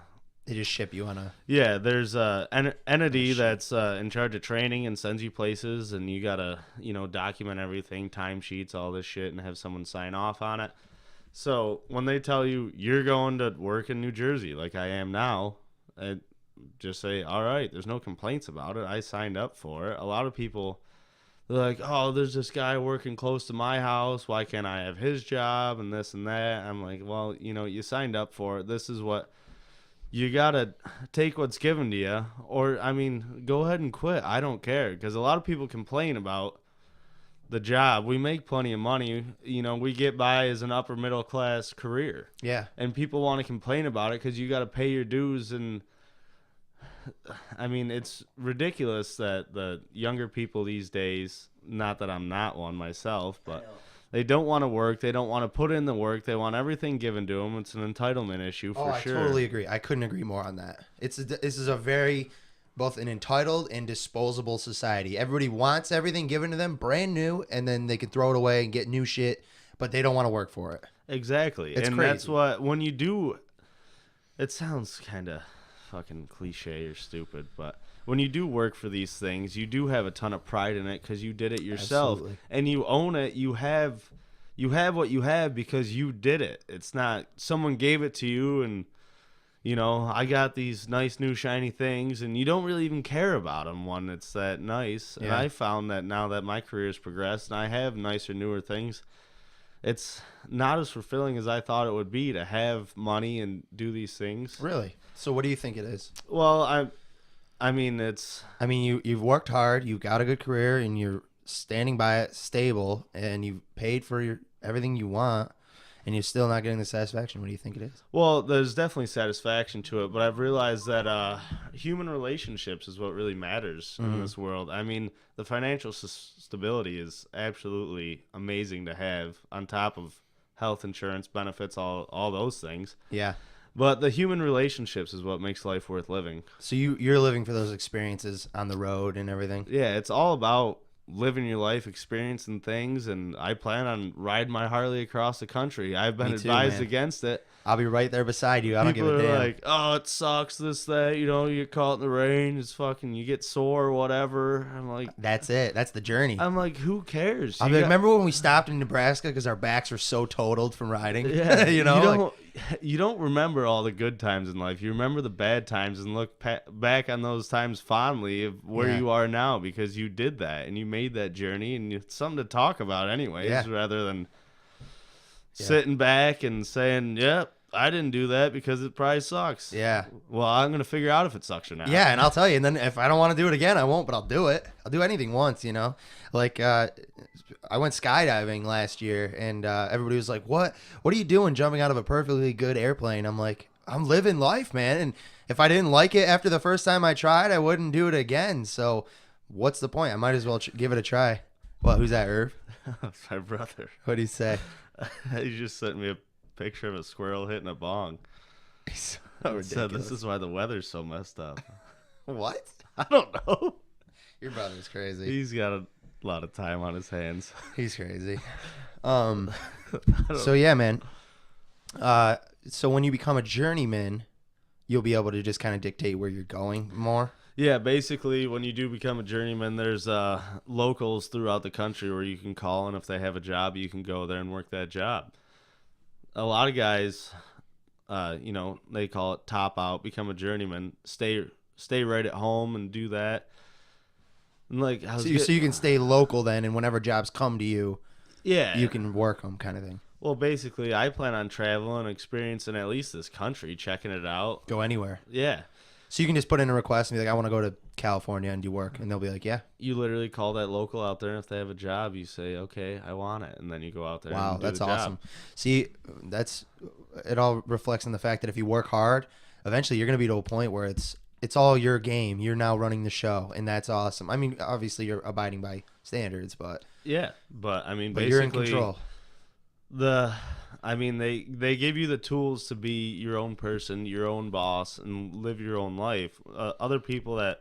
they just ship you on a, there's an entity that's in charge of training and sends you places, and you gotta document everything, timesheets, all this shit, and have someone sign off on it. So when they tell you you're going to work in New Jersey, like I am now, just say, all right, there's no complaints about it. I signed up for it. A lot of people, they're like, oh, there's this guy working close to my house. Why can't I have his job and this and that? I'm like, well, you signed up for it. This is what you got to take what's given to you. Or, I mean, go ahead and quit. I don't care. Because a lot of people complain about the job. We make plenty of money. We get by as an upper middle class career. yeah. And people want to complain about it because you got to pay your dues. And I mean, it's ridiculous that the younger people these days, not that I'm not one myself, but they don't want to work. They don't want to put in the work. They want everything given to them. It's an entitlement issue for sure. I totally agree. I couldn't agree more on that. This is a very, both an entitled and disposable society. Everybody wants everything given to them brand new, and then they can throw it away and get new shit, but they don't want to work for it. Exactly. It's and crazy. that's what, when you do, it sounds kind of fucking cliche or stupid, but when you do work for these things, you do have a ton of pride in it because you did it yourself. Absolutely. And you own it. You have what you have because you did it. It's not someone gave it to you and I got these nice new shiny things, and you don't really even care about them when it's that nice. And Yeah. I found that now that my career has progressed and I have nicer, newer things, it's not as fulfilling as I thought it would be to have money and do these things. Really? So what do you think it is? Well, I mean, You've worked hard, you've got a good career, and you're standing by it stable, and you've paid for everything you want, and you're still not getting the satisfaction. What do you think it is? well, there's definitely satisfaction to it, but I've realized that human relationships is what really matters in this world. I mean, the financial stability is absolutely amazing to have on top of health insurance benefits, all those things. Yeah. But the human relationships is what makes life worth living. So you're living for those experiences on the road and everything. Yeah, it's all about living your life, experiencing things, and I plan on riding my Harley across the country. I've been Me too, advised man. against it. I'll be right there beside you. I don't People give a are damn. like, oh, it sucks, this, that, you get caught in the rain, it's fucking, you get sore or whatever. I'm like, That's it. That's the journey. who cares? I'll You be like, got- remember when we stopped in Nebraska because our backs were so totaled from riding? Yeah, you know, you don't remember all the good times in life. You remember the bad times and look back on those times fondly of where Yeah. you are now because you did that and you made that journey and it's something to talk about anyways, Yeah. rather than Yeah. sitting back and saying, "Yep, I didn't do that because it probably sucks." yeah. Well, I'm gonna figure out if it sucks or not. Yeah, and I'll tell you, and then if I don't want to do it again, I won't, but I'll do it. I'll do anything once, Like I went skydiving last year, and everybody was like, "What are you doing jumping out of a perfectly good airplane?" I'm like, "I'm living life, man." And if I didn't like it after the first time I tried, I wouldn't do it again. So what's the point? I might as well give it a try. Well, who's that, Irv? That's my brother. What'd he say? He just sent me a picture of a squirrel hitting a bong. He's He said, "This is why the weather's so messed up." what? I don't know. Your brother's crazy. He's got a lot of time on his hands. He's crazy. I don't- So yeah, man. So when you become a journeyman, you'll be able to just kind of dictate where you're going more. Yeah, basically, when you do become a journeyman, there's locals throughout the country where you can call, and if they have a job, you can go there and work that job. A lot of guys, they call it top out, become a journeyman, stay right at home and do that. And like, So you can stay local then, and whenever jobs come to you, yeah, you can work them, kind of thing. Well, basically, I plan on traveling, experiencing at least this country, checking it out. Go anywhere. Yeah. So you can just put in a request and be like, I want to go to California and do work, and they'll be like, yeah. You literally call that local out there, and if they have a job, you say, okay, I want it, and then you go out there. Wow, and do that's the awesome. job. See, it all reflects in the fact that if you work hard, eventually you're going to be to a point where it's all your game. You're now running the show, and that's awesome. I mean, obviously you're abiding by standards, but Yeah, but I mean, but basically, you're in control. They give you the tools to be your own person, your own boss, and live your own life. Other people if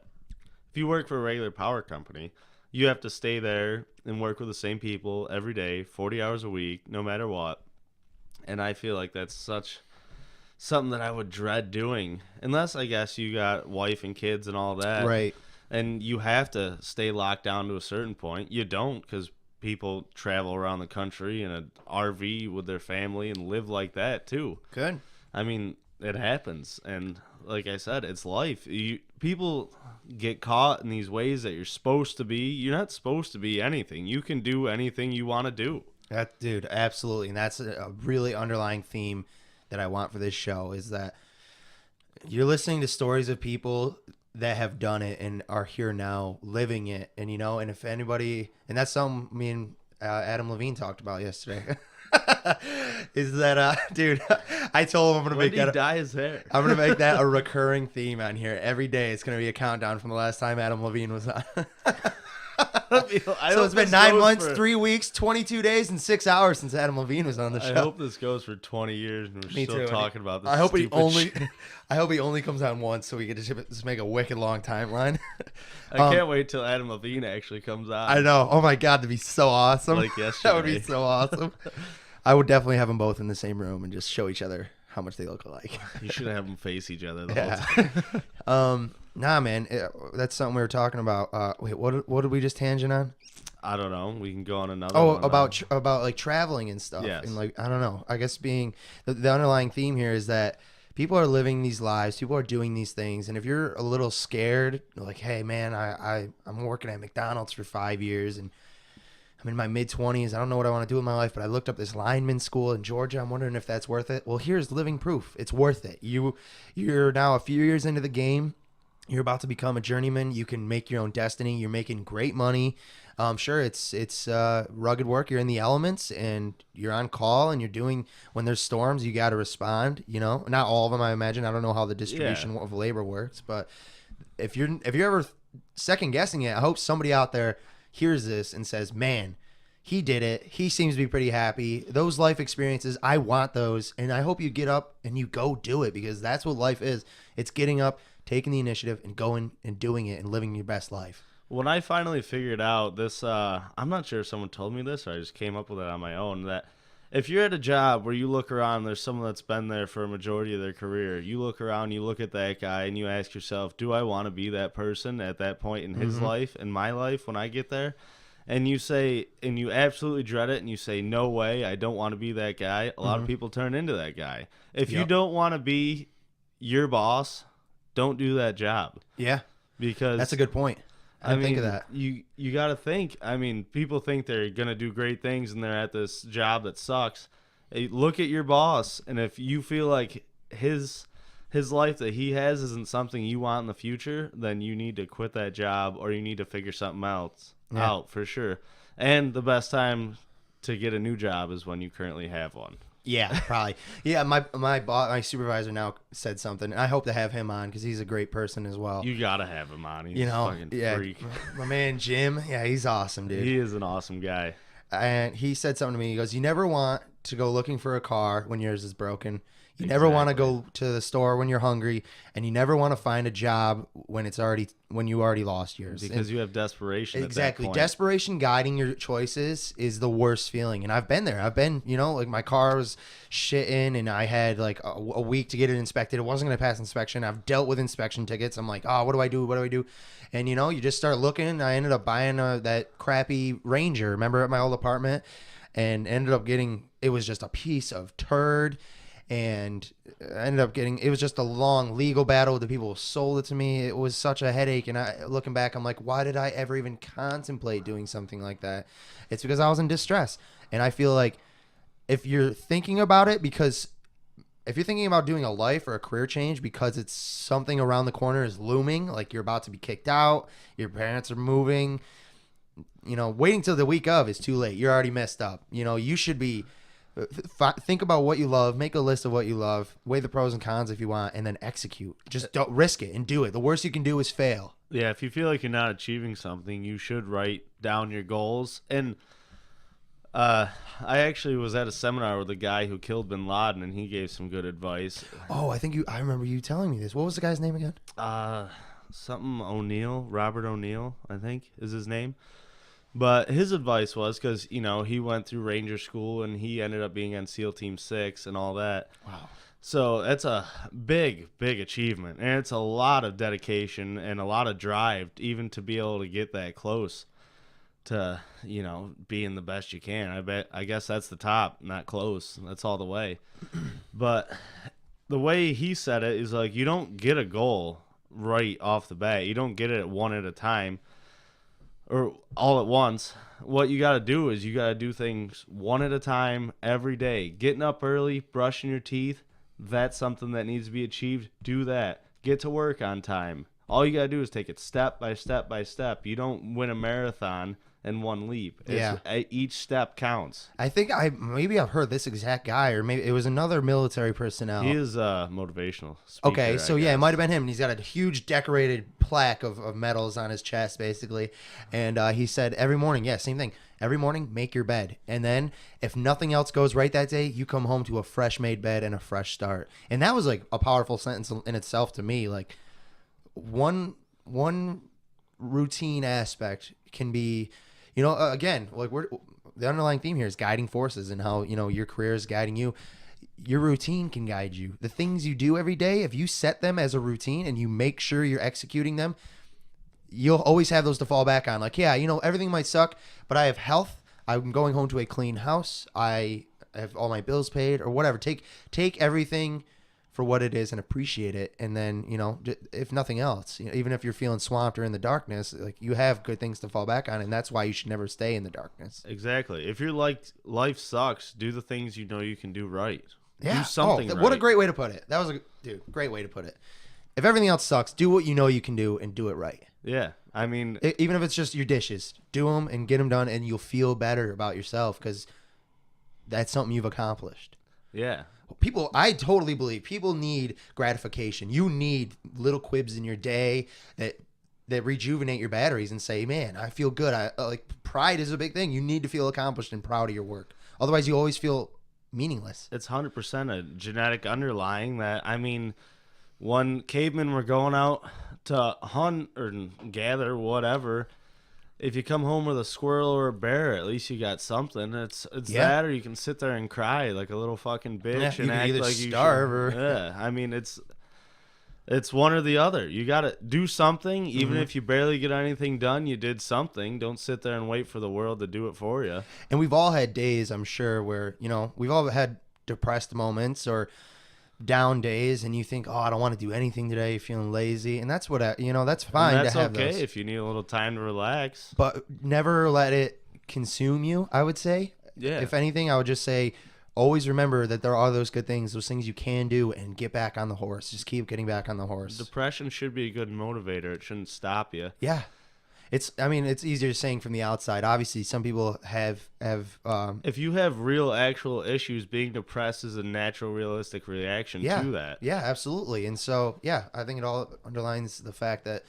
you work for a regular power company, you have to stay there and work with the same people every day, 40 hours a week, no matter what. And I feel like that's something that I would dread doing, unless I guess you got wife and kids and all that. Right. And you have to stay locked down to a certain point. You don't, because people travel around the country in an RV with their family and live like that too. Good. I mean, it happens, and like I said, it's life. People get caught in these ways that you're supposed to be. You're not supposed to be anything. You can do anything you want to do. Dude, absolutely. And that's a really underlying theme that I want for this show is that you're listening to stories of people that have done it and are here now living it. And, and if anybody, and that's something me and Adam Levine talked about yesterday, is that, dude, I told him I'm going to When make did he that, dye his hair? I'm going to make that a recurring theme on here. Every day it's going to be a countdown from the last time Adam Levine was on. So it's been 9 months, 3 weeks, 22 days, and 6 hours since Adam Levine was on the show. I hope this goes for 20 years and we're Me still too. talking about this. I hope he stupid only, shit. I hope he only comes on once, so we can just make a wicked long timeline. I can't wait till Adam Levine actually comes out. I know. Oh my god, that'd be so awesome. Like That would be yesterday. so awesome. I would definitely have them both in the same room and just show each other how much they look alike. You should have them face each other the Yeah. whole time. Nah, man, that's something we were talking about. Wait, what did we just tangent on? I don't know. We can go on another Oh, one. about like traveling and stuff. Yes. And like I don't know. I guess being the underlying theme here is that people are living these lives. People are doing these things, and if you're a little scared, like, hey man, I'm working at McDonald's for 5 years, and I'm in my mid-20s. I don't know what I want to do with my life, but I looked up this lineman school in Georgia. I'm wondering if that's worth it. Well, here's living proof. It's worth it. You're now a few years into the game. You're about to become a journeyman. You can make your own destiny. You're making great money. Sure, it's rugged work. You're in the elements, and you're on call, and you're doing when there's storms. You got to respond. Not all of them, I imagine. I don't know how the distribution of labor works, but if you're ever second guessing it, I hope somebody out there hears this and says, "Man, He did it. He seems to be pretty happy. Those life experiences, I want those. And I hope you get up and you go do it, because that's what life is. It's getting up, taking the initiative, and going and doing it and living your best life. When I finally figured out this, I'm not sure if someone told me this or I just came up with it on my own, that if you're at a job where you look around, there's someone that's been there for a majority of their career, you look around, you look at that guy, and you ask yourself, do I want to be that person at that point in his life, in my life, when I get there? And you say, and you absolutely dread it, and you say, no way, I don't want to be that guy. A lot of people turn into that guy. If you don't want to be your boss, don't do that job. Yeah. Because that's a good point. I didn't think of that. You got to think. I mean, people think they're going to do great things and they're at this job that sucks. Hey, look at your boss, and if you feel like his life that he has isn't something you want in the future, then you need to quit that job, or you need to figure something else out for sure. And the best time to get a new job is when you currently have one. Yeah, probably. Yeah, my supervisor now said something, and I hope to have him on because he's a great person as well. You gotta have him on. He's a fucking freak. My man Jim, yeah, he's awesome, dude. He is an awesome guy. And he said something to me. He goes, "You never want to go looking for a car when yours is broken. You never want to go to the store when you're hungry, and you never want to find a job when you already lost yours, because you have desperation. Exactly. At that point. Desperation guiding your choices is the worst feeling. And I've been there. I've been, like my car was shitting and I had like a week to get it inspected. It wasn't going to pass inspection. I've dealt with inspection tickets. I'm like, oh, what do I do? What do I do? And you just start looking. I ended up buying that crappy Ranger, remember, at my old apartment, and ended up getting, it was just a piece of turd. And I ended up getting, it was just a long legal battle with the people who sold it to me. It was such a headache. And looking back, I'm like, why did I ever even contemplate doing something like that? It's because I was in distress. And I feel like if you're thinking about it, because if you're thinking about doing a life or a career change because it's something around the corner is looming, like you're about to be kicked out, your parents are moving, waiting till the week of is too late. You're already messed up. You should be, think about what you love, make a list of what you love, weigh the pros and cons if you want, and then execute. Just don't risk it and do it. The worst you can do is fail. Yeah, if you feel like you're not achieving something, you should write down your goals. And I actually was at a seminar with a guy who killed bin Laden, and he gave some good advice. Oh, I remember you telling me this. What was the guy's name again? Something O'Neill, Robert O'Neill, I think is his name. But his advice was, because, he went through Ranger School and he ended up being on SEAL Team 6 and all that. Wow. So that's a big, big achievement. And it's a lot of dedication and a lot of drive even to be able to get that close to, being the best you can. I guess that's the top, not close. That's all the way. But the way he said it is like, you don't get a goal right off the bat. You don't get it one at a time. Or all at once. What you got to do is you got to do things one at a time every day. Getting up early, brushing your teeth, that's something that needs to be achieved. Do that. Get to work on time. All you got to do is take it step by step by step. You don't win a marathon in one leap. Each step counts. I think maybe I've heard this exact guy, or maybe it was another military personnel. He is a motivational speaker. Okay, so yeah, it might have been him. And he's got a huge decorated plaque of medals on his chest, basically. And he said every morning, same thing. Every morning, make your bed. And then if nothing else goes right that day, you come home to a fresh made bed and a fresh start. And that was like a powerful sentence in itself to me. Like one routine aspect can be, again, like the underlying theme here is guiding forces, and how, your career is guiding you. Your routine can guide you. The things you do every day, if you set them as a routine and you make sure you're executing them, you'll always have those to fall back on. Like, everything might suck, but I have health. I'm going home to a clean house. I have all my bills paid, or whatever. Take everything for what it is and appreciate it. And then, if nothing else, even if you're feeling swamped or in the darkness, like, you have good things to fall back on. And that's why you should never stay in the darkness. Exactly. If you're like, life sucks, do the things you can do right. Yeah. Do something right. What a great way to put it. That was great way to put it. If everything else sucks, do what you can do and do it right. Yeah. I mean, even if it's just your dishes, do them and get them done, and you'll feel better about yourself because that's something you've accomplished. Yeah. I totally believe people need gratification. You need little quibs in your day that that rejuvenate your batteries and say, man, I feel good. Like pride is a big thing. You need to feel accomplished and proud of your work. Otherwise, you always feel meaningless. It's 100% a genetic underlying that. I mean, when cavemen were going out to hunt or gather, whatever, if you come home with a squirrel or a bear, at least you got something. It's that, or you can sit there and cry like a little fucking bitch Yeah, and you can act either like you starve should. or Yeah, I mean, it's one or the other. You got to do something. Even if you barely get anything done, you did something. Don't sit there and wait for the world to do it for you. And we've all had days, I'm sure, where, we've all had depressed moments or down days, and you think, oh, I don't want to do anything today. You're feeling lazy. And that's what, that's fine And that's to have okay those. if you need a little time to relax. But never let it consume you, I would say. Yeah. If anything, I would just say, always remember that there are those good things, those things you can do, and get back on the horse. Just keep getting back on the horse. Depression should be a good motivator. It shouldn't stop you. Yeah. It's easier saying from the outside. Obviously, some people have If you have real, actual issues, being depressed is a natural, realistic reaction to that. Yeah, absolutely. And so, yeah, I think it all underlines the fact that,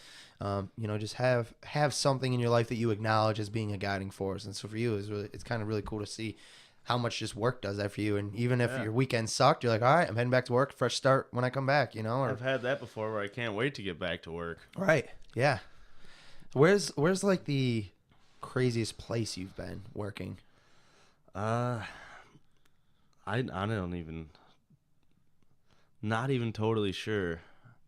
just have something in your life that you acknowledge as being a guiding force. And so for you, it's kind of really cool to see how much just work does that for you. And even if your weekend sucked, you're like, all right, I'm heading back to work, fresh start when I come back, Or, I've had that before where I can't wait to get back to work. right. Yeah. Where's like the craziest place you've been working? I don't even, not even totally sure.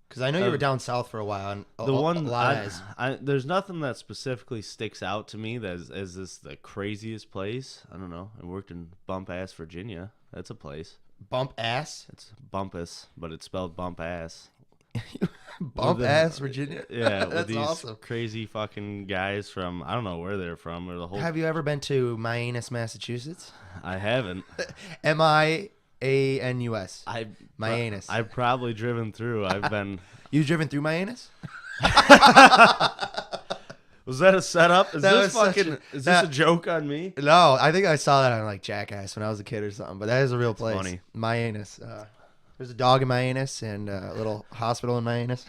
Because I know you were down south for a while. And The one, a lot of guys. there's nothing that specifically sticks out to me that is this the craziest place. I don't know. I worked in Bump Ass, Virginia. That's a place. Bump ass? It's Bumpus, but it's spelled Bump Ass. Bump ass, Virginia? Yeah, That's with these awesome. crazy fucking guys from, I don't know where they're from, or the whole. Have you ever been to Mianus, Massachusetts? I haven't. Mianus. Mianus. I've probably driven through. I've been. You've driven through Mianus? Was that a setup? Is That this was such fucking? a- Is that- this a joke on me? No, I think I saw that on like Jackass when I was a kid or something. But that is a real place. funny. Mianus. There's a dog in Mianus and a little hospital in Mianus.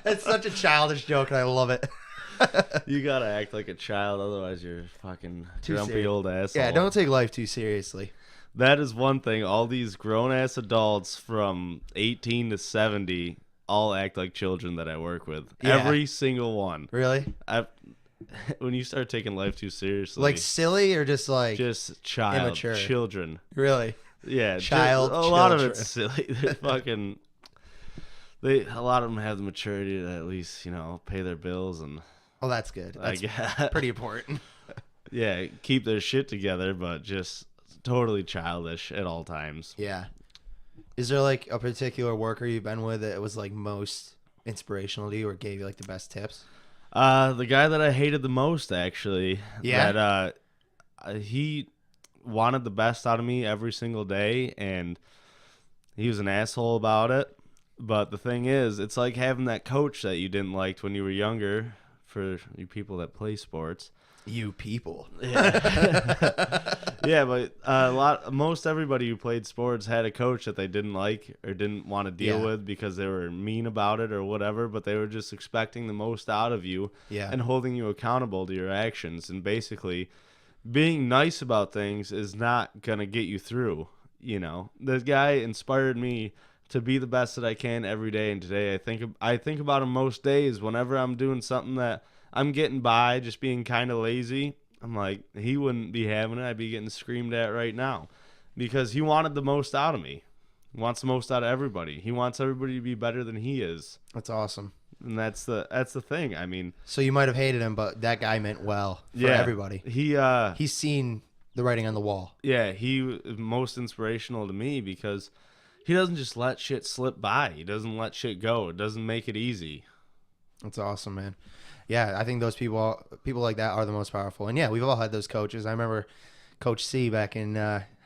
It's such a childish joke, and I love it. You gotta act like a child, otherwise you're fucking grumpy serious. old asshole. Yeah, don't take life too seriously. That is one thing. All these grown ass adults from 18 to 70 all act like children that I work with. Yeah. Every single one. Really? When you start taking life too seriously, Like silly or just like just child, immature? children. really? Yeah, Child a lot of children. it's silly. They're fucking. A lot of them have the maturity to at least pay their bills and Oh, that's good. That's I guess pretty important. yeah, keep their shit together, but just totally childish at all times. Yeah. Is there like a particular worker you've been with that was like most inspirational to you or gave you like the best tips? The guy that I hated the most, actually. Yeah? That he wanted the best out of me every single day, and he was an asshole about it. But the thing is, it's like having that coach that you didn't like when you were younger, for you people that play sports. You people. Yeah, but most everybody who played sports had a coach that they didn't like or didn't want to deal Yeah. with because they were mean about it or whatever, but they were just expecting the most out of you Yeah. and holding you accountable to your actions. And basically, being nice about things is not going to get you through. This guy inspired me to be the best that I can every day. And today I think about him most days whenever I'm doing something that I'm getting by, just being kind of lazy. I'm like, he wouldn't be having it. I'd be getting screamed at right now because he wanted the most out of me. He wants the most out of everybody. He wants everybody to be better than he is. That's awesome. And that's the thing. I mean, So you might have hated him, but that guy meant well for everybody. He's seen the writing on the wall. Yeah, he was most inspirational to me because he doesn't just let shit slip by. He doesn't let shit go. It doesn't make it easy. That's awesome, man. Yeah, I think those people like that are the most powerful. And yeah, we've all had those coaches. I remember Coach C back in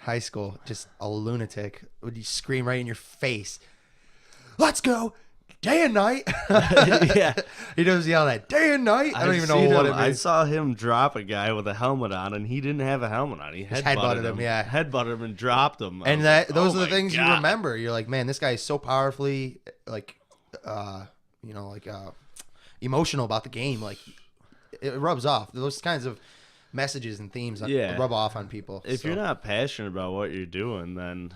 high school, just a lunatic. Would you scream right in your face, "Let's go, day and night." Yeah. He does yell that day and night. I don't even know seen what him. it I means. saw him drop a guy with a helmet on, and he didn't have a helmet on. He headbutted him, yeah. Headbutted him and dropped him. I And was like, those oh are the my things you God. remember. You're like, man, this guy is so powerfully emotional about the game, like it rubs off. Those kinds of messages and themes rub off on people. If you're not passionate about what you're doing, then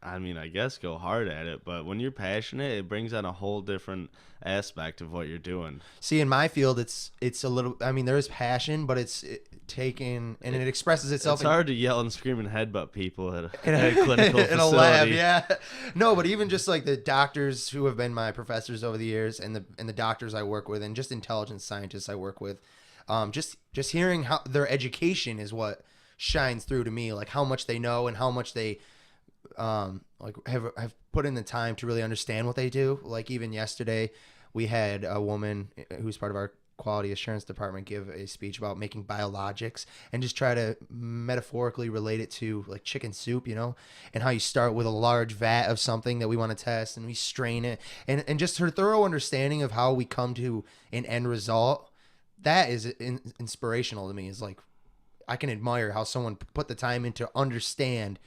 I mean, I guess go hard at it. But when you're passionate, it brings on a whole different aspect of what you're doing. See, in my field, it's a little. I mean, there is passion, but it's taken and it expresses itself. It's hard to yell and scream and headbutt people at a clinical facility. In a lab, yeah. No, but even just like the doctors who have been my professors over the years, and the doctors I work with, and just intelligence scientists I work with, just hearing how their education is what shines through to me, like how much they know and how much they like have put in the time to really understand what they do. Like even yesterday, we had a woman who's part of our quality assurance department give a speech about making biologics and just try to metaphorically relate it to like chicken soup, you know, and how you start with a large vat of something that we want to test and we strain it, and just her thorough understanding of how we come to an end result. That is inspirational to me. Is like, I can admire how someone put the time in to understand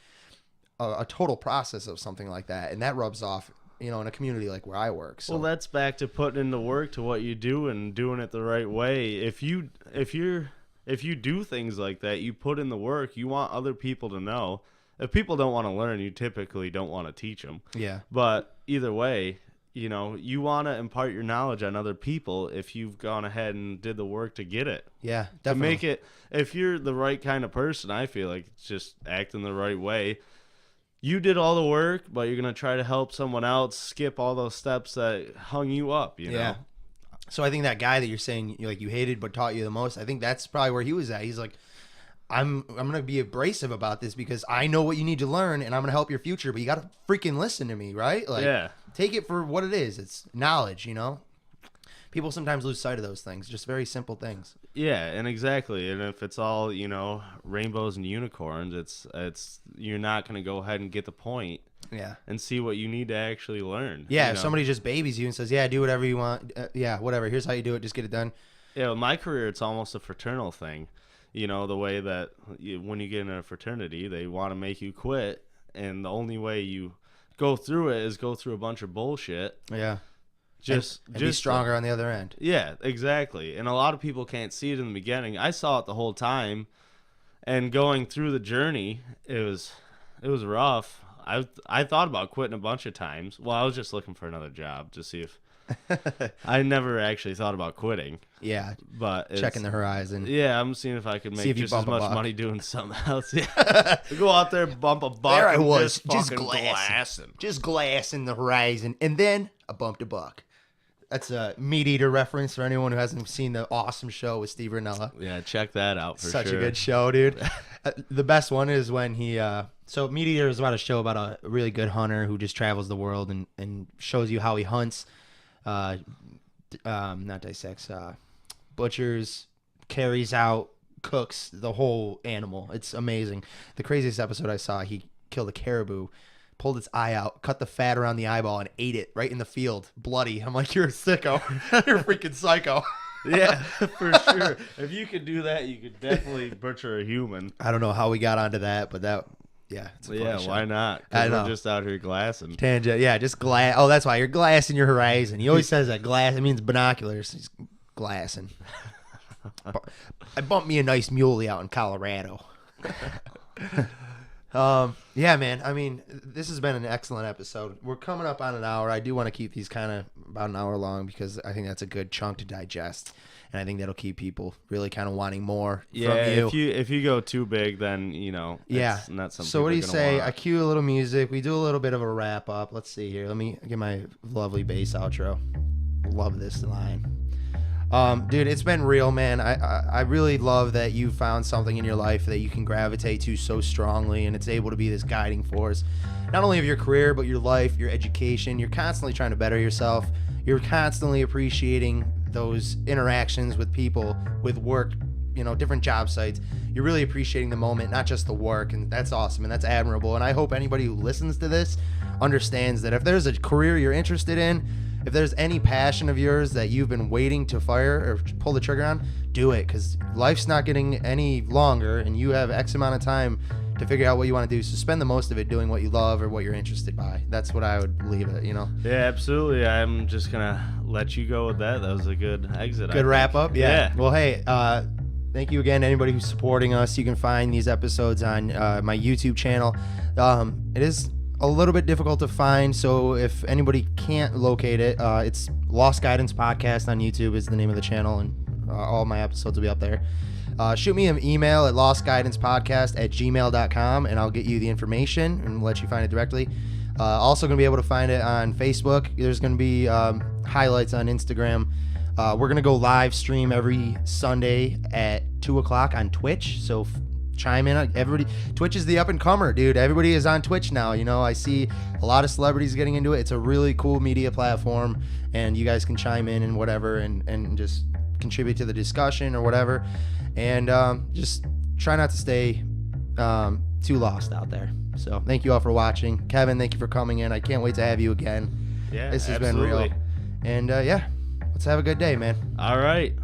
a total process of something like that, and that rubs off, you know, in a community like where I work. So. Well, that's back to putting in the work to what you do and doing it the right way. If you do things like that, you put in the work. You want other people to know. If people don't want to learn, you typically don't want to teach them. Yeah. But either way, you know, you want to impart your knowledge on other people if you've gone ahead and did the work to get it. Yeah, definitely. To make it, if you're the right kind of person, I feel like it's just acting the right way. You did all the work, but you're going to try to help someone else skip all those steps that hung you up, you know? So I think that guy that you're saying you hated but taught you the most, I think that's probably where he was at. He's like, I'm going to be abrasive about this because I know what you need to learn and I'm going to help your future, but you got to freaking listen to me, right? Like, take it for what it is. It's knowledge, you know? People sometimes lose sight of those things, just very simple things. Yeah, and exactly. And if it's all, you know, rainbows and unicorns, it's you're not going to go ahead and get the point. Yeah. And see what you need to actually learn. Yeah, you if know? somebody just babies you and says, yeah, do whatever you want. Yeah, whatever. Here's how you do it. Just get it done. Yeah, with my career, it's almost a fraternal thing. You know, the way that when you get in a fraternity, they want to make you quit. And the only way you go through it is go through a bunch of bullshit. Yeah. Just be stronger on the other end. Yeah, exactly. And a lot of people can't see it in the beginning. I saw it the whole time, and going through the journey, it was rough. I thought about quitting a bunch of times. Well, I was just looking for another job to see if I never actually thought about quitting. Yeah, but checking the horizon. Yeah, I'm seeing if I could make just as much money doing something else. Yeah, go out there, bump a buck. There I was, just glassing the horizon, and then I bumped a buck. That's a Meat Eater reference for anyone who hasn't seen the awesome show with Steve Ranella. Yeah, check that out for Such sure. a good show, dude. The best one is when he... so Meat Eater is about a show about a really good hunter who just travels the world and shows you how he hunts, not dissects, butchers, carries out, cooks the whole animal. It's amazing. The craziest episode I saw, he killed a caribou, pulled its eye out, cut the fat around the eyeball, and ate it right in the field, bloody. I'm like, you're a sicko. You're a freaking psycho. Yeah, for sure. If you could do that, you could definitely butcher a human. I don't know how we got onto that, but that, yeah. It's a yeah, show. Why not? I Because know. we're just out here glassing. Tangent, yeah, just glass. Oh, that's why you're glassing your horizon. He always says that glass. It means binoculars. He's glassing. I bumped me a nice muley out in Colorado. Yeah, man. I mean, this has been an excellent episode. We're coming up on an hour. I do want to keep these kind of about an hour long because I think that's a good chunk to digest, and I think that'll keep people really kind of wanting more from you. If you go too big, then it's not something. So what do you people are say? gonna I cue a little music. We do a little bit of a wrap up. Let's see here. Let me get my lovely bass outro. Love this line. Dude, it's been real, man. I really love that you found something in your life that you can gravitate to so strongly, and it's able to be this guiding force, not only of your career, but your life, your education. You're constantly trying to better yourself. You're constantly appreciating those interactions with people, with work, different job sites. You're really appreciating the moment, not just the work, and that's awesome, and that's admirable. And I hope anybody who listens to this understands that if there's a career you're interested in, if there's any passion of yours that you've been waiting to fire or pull the trigger on, do it, because life's not getting any longer, and you have X amount of time to figure out what you want to do. So spend the most of it doing what you love or what you're interested by. That's what I would leave it, you know. Yeah, absolutely. I'm just gonna let you go with that. That was a good exit. Good wrap up. Yeah. Yeah. Well, hey, thank you again to anybody who's supporting us. You can find these episodes on my YouTube channel. It is a little bit difficult to find, so if anybody can't locate it, it's Lost Guidance Podcast on YouTube is the name of the channel, and all my episodes will be up there. Shoot me an email at lostguidancepodcast@gmail.com, and I'll get you the information and let you find it directly. Also going to be able to find it on Facebook. There's going to be highlights on Instagram. We're going to go live stream every Sunday at 2 o'clock on Twitch, so chime in. Everybody, Twitch is the up and comer, dude. Everybody is on Twitch now. You know, I see a lot of celebrities getting into it. It's a really cool media platform, and you guys can chime in and whatever, and just contribute to the discussion or whatever. And just try not to stay too lost out there. So thank you all for watching. Kevin, thank you for coming in. I can't wait to have you again. Yeah, This has absolutely. been real. And yeah, let's have a good day, man. All right.